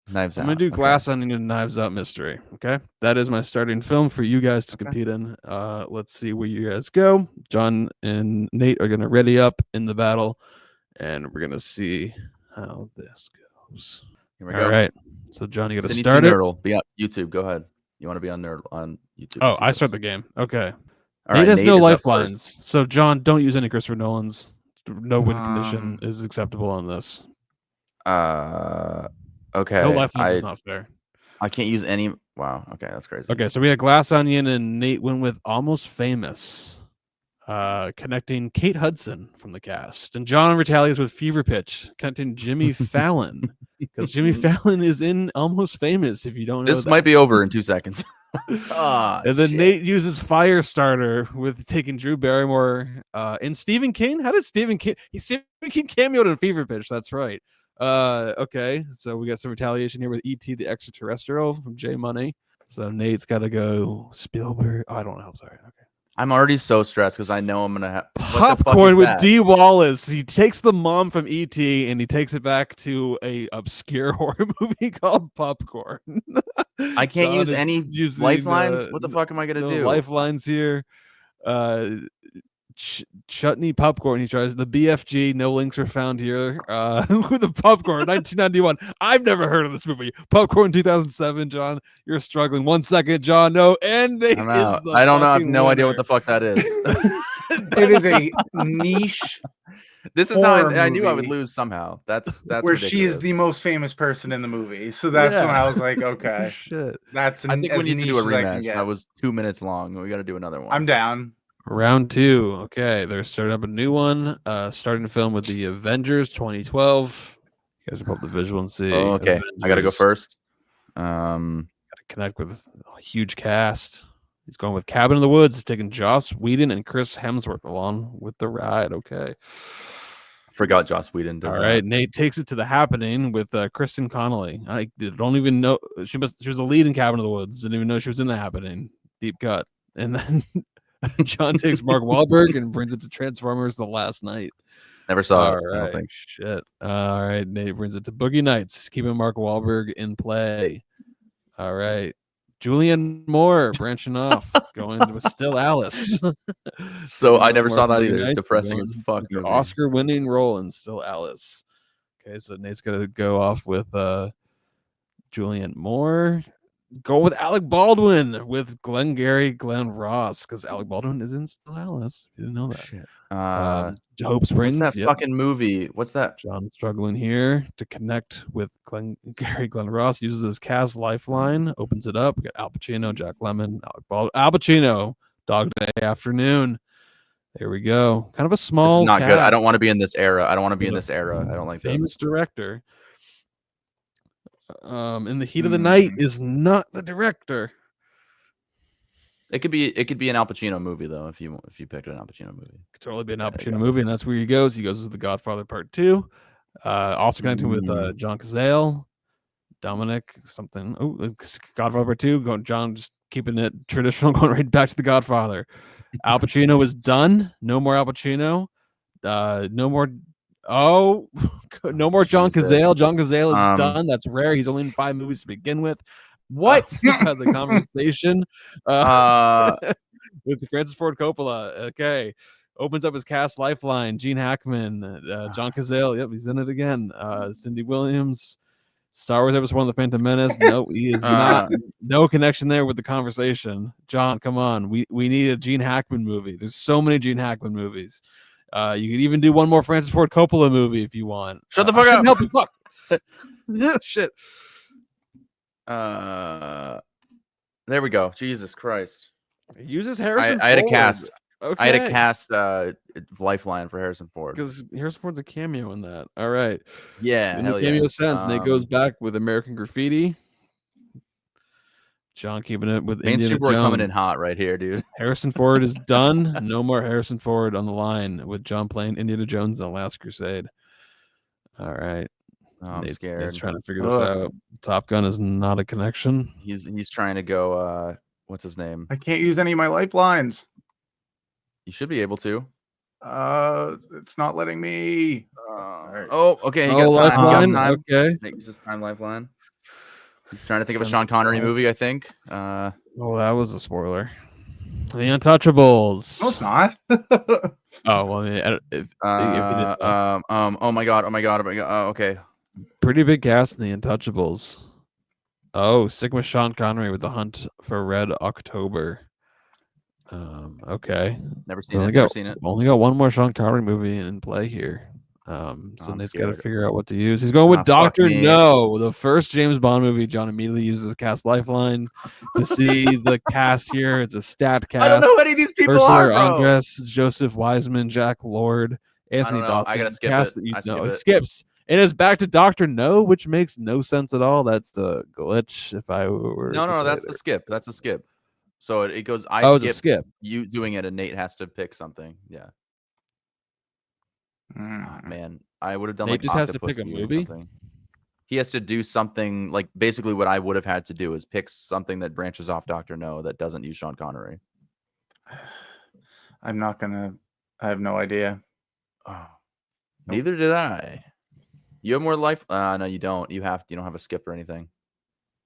Knives Out. I'm gonna do okay. Glass Onion and Knives Out Mystery. Okay, that is my starting film for you guys to compete in. Let's see where you guys go. John and Nate are gonna ready up in the battle, and we're gonna see how this goes. Here we go. All right. So John, you got to Cine2 start it. Nerdle. Be on YouTube. Go ahead. You want to be on Nerd on YouTube? Oh, I start the game. Okay. All Nate right, has no is up lifelines, first. so John, don't use any Christopher Nolan's. No win condition is acceptable on this. Okay. No lifelines is not fair. I can't use any. Wow. Okay, that's crazy. Okay, so we had Glass Onion, and Nate went with Almost Famous, connecting Kate Hudson from the cast, and John retaliates with Fever Pitch, connecting Jimmy Fallon, because Jimmy Fallon is in Almost Famous. If you don't know, This might be over in 2 seconds. And then shit. Nate uses Firestarter with taking Drew Barrymore and Stephen King. How did Stephen King? Stephen King cameoed in Fever Pitch. That's right. Okay, so we got some retaliation here with E.T. the Extraterrestrial from J Money. So Nate's got to go Spielberg. Oh, I don't know. I'm sorry. Okay. I'm already so stressed because I know I'm gonna have Popcorn with D. Wallace. He takes the mom from E.T. and he takes it back to a obscure horror movie called Popcorn. I can't use any lifelines. What the fuck am I gonna do? Lifelines here. Chutney Popcorn. He tries the BFG. No links are found here. With the Popcorn 1991. I've never heard of this movie. Popcorn 2007. John, you're struggling. 1 second, John. No, and I'm out. I don't know. I have no idea what the fuck that is. It is a niche. This is how I knew I would lose somehow. That's where ridiculous. she is the most famous person in the movie. So that's when I was like, okay, shit. That's. I think we need to do a rematch. That was 2 minutes long. We got to do another one. I'm down. Round 2. Okay, they're starting up a new one. Starting to film with the Avengers 2012. You guys can pull up the visual and see. Oh, okay, Avengers. I gotta go first. Gotta connect with a huge cast. He's going with Cabin in the Woods, taking Joss Whedon and Chris Hemsworth along with the ride. Okay. Forgot Joss Whedon did All that. right, Nate takes it to The Happening with Kristen Connolly. I don't even know she was the lead in Cabin in the Woods. Didn't even know she was in The Happening. Deep cut. And then John takes Mark Wahlberg and brings it to Transformers: The Last Night. Never saw it. Right. I don't think. Shit. All right, Nate brings it to Boogie Nights, keeping Mark Wahlberg in play. All right. Julianne Moore branching off, going with Still Alice. So I never saw that either. Depressing as fuck. Oscar-winning role in Still Alice. Okay, so Nate's gonna go off with Julianne Moore. Go with Alec Baldwin with Glengarry Glen Ross, because Alec Baldwin is in Still Alice. You didn't know that. Shit. Hope Springs. What's that fucking movie? What's that? John struggling here to connect with Gary Glenn Ross. Uses his cast lifeline, opens it up. We got Al Pacino, Jack Lemmon, Al Pacino, Dog Day Afternoon. There we go. Kind of a small. This is not cast. good. I don't want to be in this era. I don't want to be in this era. I don't like famous this. director. In the Heat of the Night is not the director. It could be an Al Pacino movie though. If you picked an Al Pacino movie, it could totally be an Al Pacino movie, and that's where he goes. He goes with The Godfather Part 2. Also connecting with John Cazale, Dominic something. Oh, Godfather Part 2. John just keeping it traditional, going right back to The Godfather. Al Pacino is done. No more Al Pacino. No more. Oh, no more John Cazale. John Cazale is done. That's rare. He's only in 5 movies to begin with. What? We've had the conversation with Francis Ford Coppola. Okay. Opens up his cast lifeline. Gene Hackman, John Cazale. Yep, he's in it again. Cindy Williams. Star Wars Episode 1, The Phantom Menace. No, he is not. No connection there with the conversation. John, come on. We need a Gene Hackman movie. There's so many Gene Hackman movies. You could even do one more Francis Ford Coppola movie if you want. Shut the fuck up. Help you. Fuck. Yeah, shit. There we go. Jesus Christ. Uses Harrison Ford. I had a cast. Okay. I had a cast lifeline for Harrison Ford. Because Harrison Ford's a cameo in that. All right. Yeah. In the cameo sense, and it goes back with American Graffiti. John keeping it with Indiana Jones. Coming in hot right here, dude. Harrison Ford is done. No more Harrison Ford on the line with John playing Indiana Jones and the Last Crusade. All right. Oh, I'm Nate's scared. trying to figure this out. Top Gun is not a connection. He's trying to go. What's his name? I can't use any of my lifelines. You should be able to. It's not letting me. Oh, okay. He Oh, got time. lifeline. He got time. Okay. Nate uses time lifeline. He's trying to think of a Sean Connery movie, I think. Oh, that was a spoiler. The Untouchables. No, it's not. Oh, well, I mean, if you didn't know. Oh my god. Oh, okay. Pretty big cast in The Untouchables. Oh, stick with Sean Connery with The Hunt for Red October. Okay. Never seen it. Only got one more Sean Connery movie in play here. So Nate's got to scared. figure out what to use. He's going with Dr. No, the first James Bond movie. John immediately uses cast lifeline to see the cast here. It's a stat cast. I don't know who any of these people are, bro. Andres, Joseph Wiseman, Jack Lord, Anthony Dawson. I gotta skip cast it. That you I know. skip It it. skips. And it's back to Dr. No, which makes no sense at all. That's the glitch. If I were No, that's the skip. That's the skip. So it goes. It's a skip. You doing it, and Nate has to pick something. Yeah. Man, I would have done Nate like just has to Octopus pick a or movie. something. He has to do something like basically what I would have had to do is pick something that branches off Dr. No that doesn't use Sean Connery. I'm not gonna. I have no idea. Oh, neither did I. You have more life. No, you don't. You don't have a skip or anything.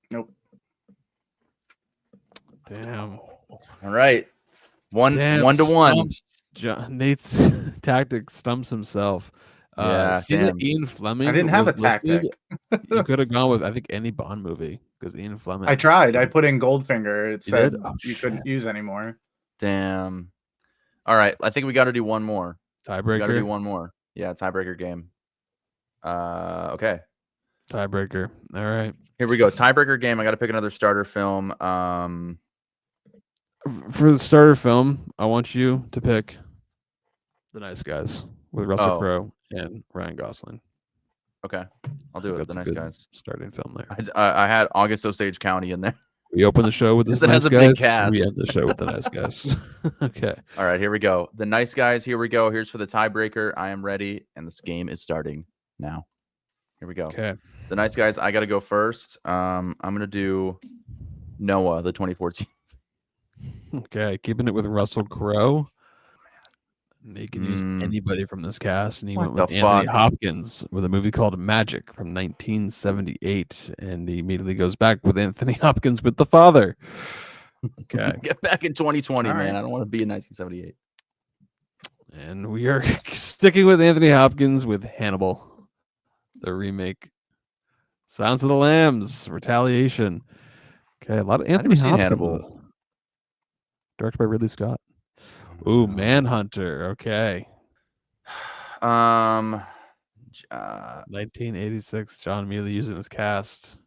Nope. Damn. All right. One to one. Nate's tactic stumps himself. Yeah, see that Ian Fleming. I didn't have a listed? tactic. You could have gone with I think any Bond movie because Ian Fleming. I tried. I put in Goldfinger. It said you shit. couldn't use anymore. Damn. All right. I think we got to do one more. Tiebreaker. Got to do one more. Yeah, tiebreaker game. Okay. Tiebreaker. All right. Here we go. Tiebreaker game. I got to pick another starter film. For the starter film, I want you to pick The Nice Guys with Russell Crowe and Ryan Gosling. Okay, I'll do it. That's The Nice Guys. Starting film there. I had August Osage County in there. We open the show with The Nice Guys. Big cast. We end the show with The Nice Guys. Okay. All right, here we go. The Nice Guys. Here we go. Here's for the tiebreaker. I am ready, and this game is starting now. Here we go. Okay. The Nice Guys. I got to go first. I'm gonna do Noah, the 2014. Okay, keeping it with Russell Crowe. They can use anybody from this cast, and he went with Anthony Hopkins with a movie called Magic from 1978, and he immediately goes back with Anthony Hopkins with The Father. Okay, Get back in 2020, man. I don't want to be in 1978. And we are sticking with Anthony Hopkins with Hannibal, the remake. Silence of the Lambs, Retaliation. Okay, a lot of Anthony Hopkins. Hannibal. Directed by Ridley Scott. Ooh, Manhunter. Okay. 1986. John Mealy using his cast.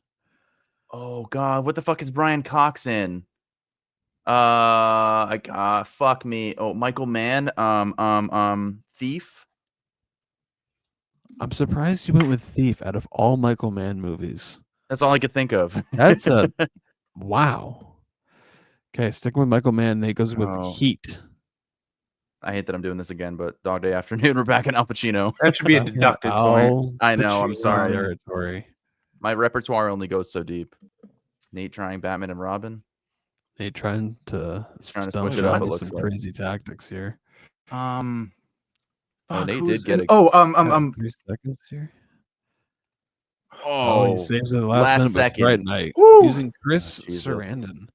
Oh God, what the fuck is Brian Cox in? Fuck me. Oh, Michael Mann. Thief. I'm surprised you went with Thief out of all Michael Mann movies. That's all I could think of. That's a wow. Okay, sticking with Michael Mann. Nate goes with Heat. I hate that I'm doing this again, but Dog Day Afternoon, we're back in Al Pacino. That should be a deducted point. I know. I'm sorry. Territory. My repertoire only goes so deep. Nate trying Batman and Robin. Nate trying to switch it up. It looks some like crazy tactics here. Nate did get it. 3 seconds here. Oh, he saves it the last minute second. Fright Night using Chris Sarandon.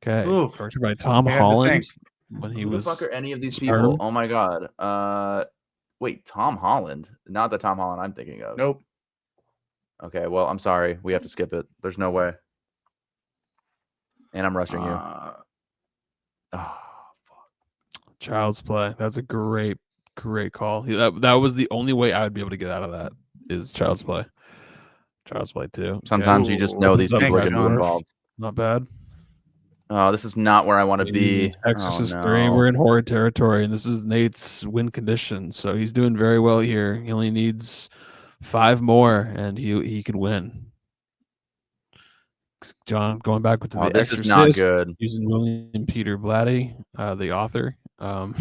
Okay, directed by Tom Holland. When he was who the fuck are any of these people? Oh my God. Wait, Tom Holland? Not the Tom Holland I'm thinking of. Nope. Okay, well, I'm sorry. We have to skip it. There's no way. And I'm rushing you. Oh, fuck. Child's Play. That's a great call. That was the only way I would be able to get out of that is Child's Play. Child's Play 2. Sometimes you just know these people are going to be involved. Not bad. Oh, this is not where I want to be. Exorcist 3. We're in horror territory, and this is Nate's win condition. So he's doing very well here. He only needs 5 more, and he can win. John going back with the this Exorcist, is not good. Using William Peter Blatty, the author. John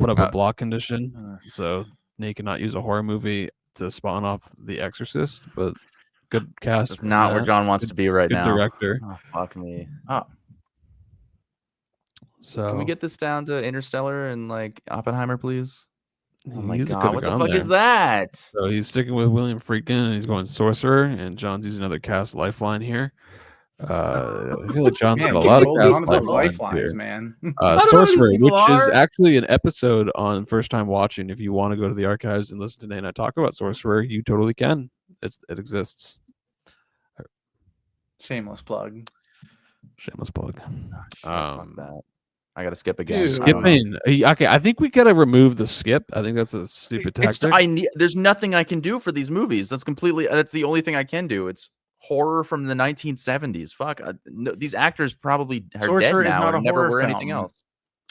put up a block condition, so Nate cannot use a horror movie. to spawn off The Exorcist, but good cast. That's not where John wants to be right good now. Director. Oh, fuck me. Oh, So can we get this down to Interstellar and like Oppenheimer, please? Oh my he's god, what the fuck is that? So he's sticking with William Friedkin, and he's going Sorcerer, and John's using another cast lifeline here. I feel like John's got a lot of cast lifelines here. Man. Sorcerer, which is actually an episode on First Time Watching. If you want to go to the archives and listen to Nate and I talk about Sorcerer, you totally can. It exists. Shameless plug. Shameless plug. Fuck that. I gotta skip again. Skipping. Okay, I think we gotta remove the skip. I think that's a stupid tactic. There's nothing I can do for these movies. That's the only thing I can do. It's horror from the 1970s. Fuck. No, these actors probably are Sorcerer dead now is not and a never horror were film. anything else.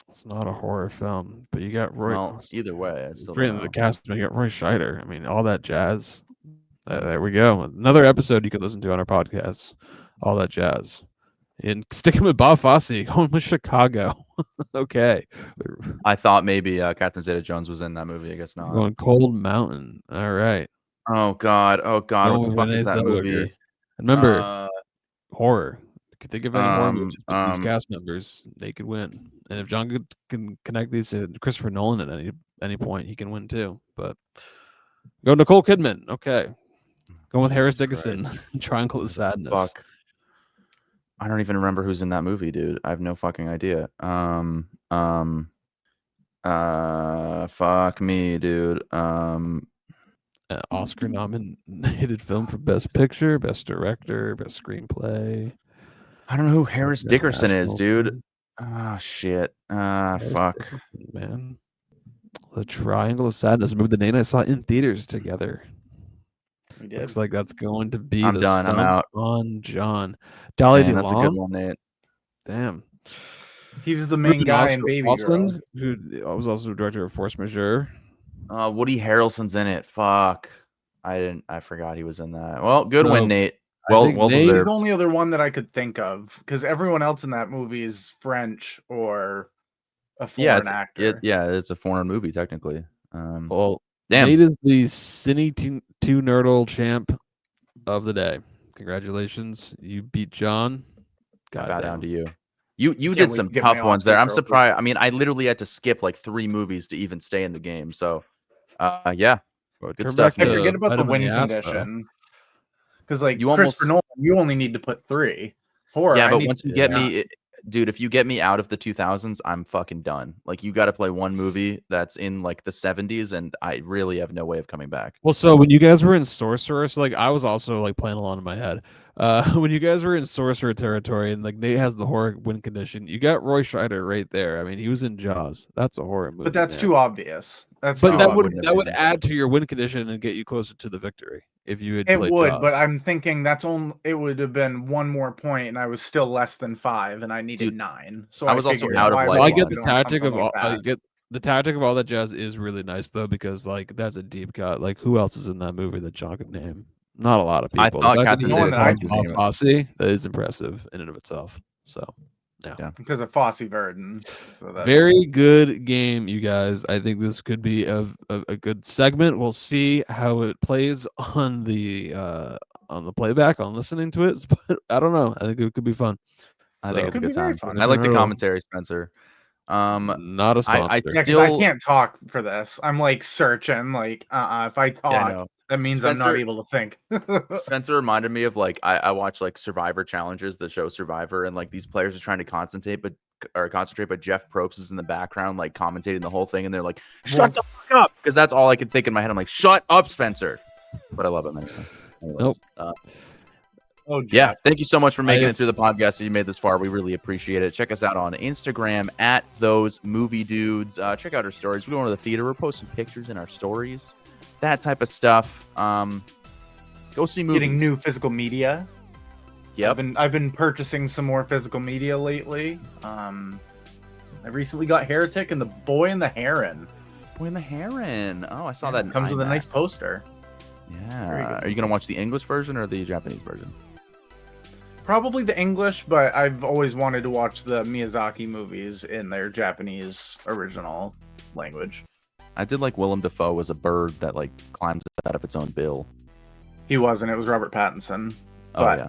It's not a horror film, but you got Roy. Well, either way, I still in the cast. You got Roy Scheider. I mean, all that jazz. There we go. Another episode you can listen to on our podcast. All that jazz. And sticking with Bob Fosse, going with Chicago. Okay. I thought maybe Catherine Zeta-Jones was in that movie. I guess not. Going Cold Mountain. All right. Oh God. What the fuck is that movie? Remember, horror. If you think of any horror movies with these cast members, they could win. And if John can connect these to Christopher Nolan at any point, he can win too. But go Nicole Kidman. Okay. Going with Harris Dickinson. Triangle of Sadness. Fuck. I don't even remember who's in that movie, dude. I have no fucking idea. Fuck me, dude. Oscar nominated film for Best Picture, Best Director, Best Screenplay. I don't know who Harris Dickinson is, dude. Oh shit. Fuck. Man. The Triangle of Sadness, a movie that Nate and I saw in theaters together. We did. Looks like that's going to be I'm done. I'm out. On John. Dolly DeLong. That's a good one, Nate. Damn. He was the main guy in Baby Girl. Who was also the director of Force Majeure. Woody Harrelson's in it. Fuck. I forgot he was in that. Well, good win, Nate. Well deserved. He's the only other one that I could think of because everyone else in that movie is French or a foreign actor. It's a foreign movie technically. Well, damn. Nate is the Cine2Nerdle champ of the day. Congratulations, you beat John. Got down to you. You did some tough ones there. I'm surprised. I mean, I literally had to skip like 3 movies to even stay in the game. So, yeah, good stuff. I forget about the win condition because, like, Christopher Nolan, you only need to put 3. Horror, yeah, but once you get me, dude, if you get me out of the 2000s, I'm fucking done. Like, you got to play one movie that's in like the 70s, and I really have no way of coming back. Well, so when you guys were in Sorcerer, so like I was also like playing along in my head. When you guys were in Sorcerer territory and like Nate has the horror win condition, you got Roy Scheider right there. I mean, he was in Jaws. That's a horror movie. But that's too obvious. That would add to your win condition and get you closer to the victory if you had. It would, Jaws. But I'm thinking it would have been 1 more point, and I was still less than 5, and I needed 9. So I was also out of life. I get the tactic of all. I get the tactic of all that jazz is really nice though because like that's a deep cut. Like who else is in that movie that John could name? Not a lot of people. I thought Catherine Zeta-Jones Fosse. That is impressive in and of itself. So, yeah. Because of Fosse Verdon. So very good game, you guys. I think this could be a good segment. We'll see how it plays on the playback, on listening to it. But I don't know. I think it could be fun. I think it's a good time. I like the commentary, Spencer. Not a sponsor. I can't talk for this. I'm like searching. Like, if I talk. That means Spencer, I'm not able to think. Spencer reminded me of like I watch like Survivor challenges, the show Survivor, and like these players are trying to concentrate, but Jeff Probst is in the background like commentating the whole thing, and they're like, "Shut the fuck up," because that's all I could think in my head. I'm like, "Shut up, Spencer," but I love it, man. Nope. Yeah, thank you so much for making it through the podcast. If you made this far, we really appreciate it. Check us out on Instagram at ThoseMovieDudes. Check out our stories. We go to the theater. We're posting pictures in our stories. That type of stuff. Go see movies. Getting new physical media. Yep. I've been purchasing some more physical media lately. I recently got Heretic and The Boy and the Heron. Boy and the Heron. Oh, I saw that. It comes with a nice poster. Yeah. Are you gonna watch the English version or the Japanese version? Probably the English, but I've always wanted to watch the Miyazaki movies in their Japanese original language. I did like Willem Dafoe as a bird that like climbs out of its own bill. He wasn't. It was Robert Pattinson. Oh But- yeah.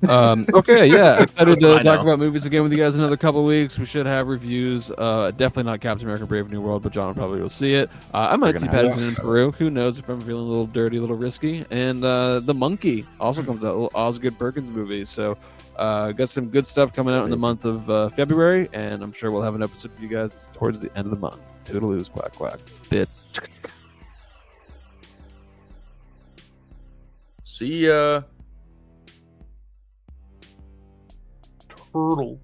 Okay, yeah, excited to I talk know. about movies again with you guys in another couple weeks. We should have reviews. Definitely not Captain America: Brave New World, but John probably will see it. I might see gonna have Paddington in Peru. Who knows if I'm feeling a little dirty, a little risky. And The Monkey also comes out, a little Osgood Perkins movie. So got some good stuff coming out in the month of February, and I'm sure we'll have an episode for you guys towards the end of the month. Toodaloos, quack quack. Bit. See ya. Turtle.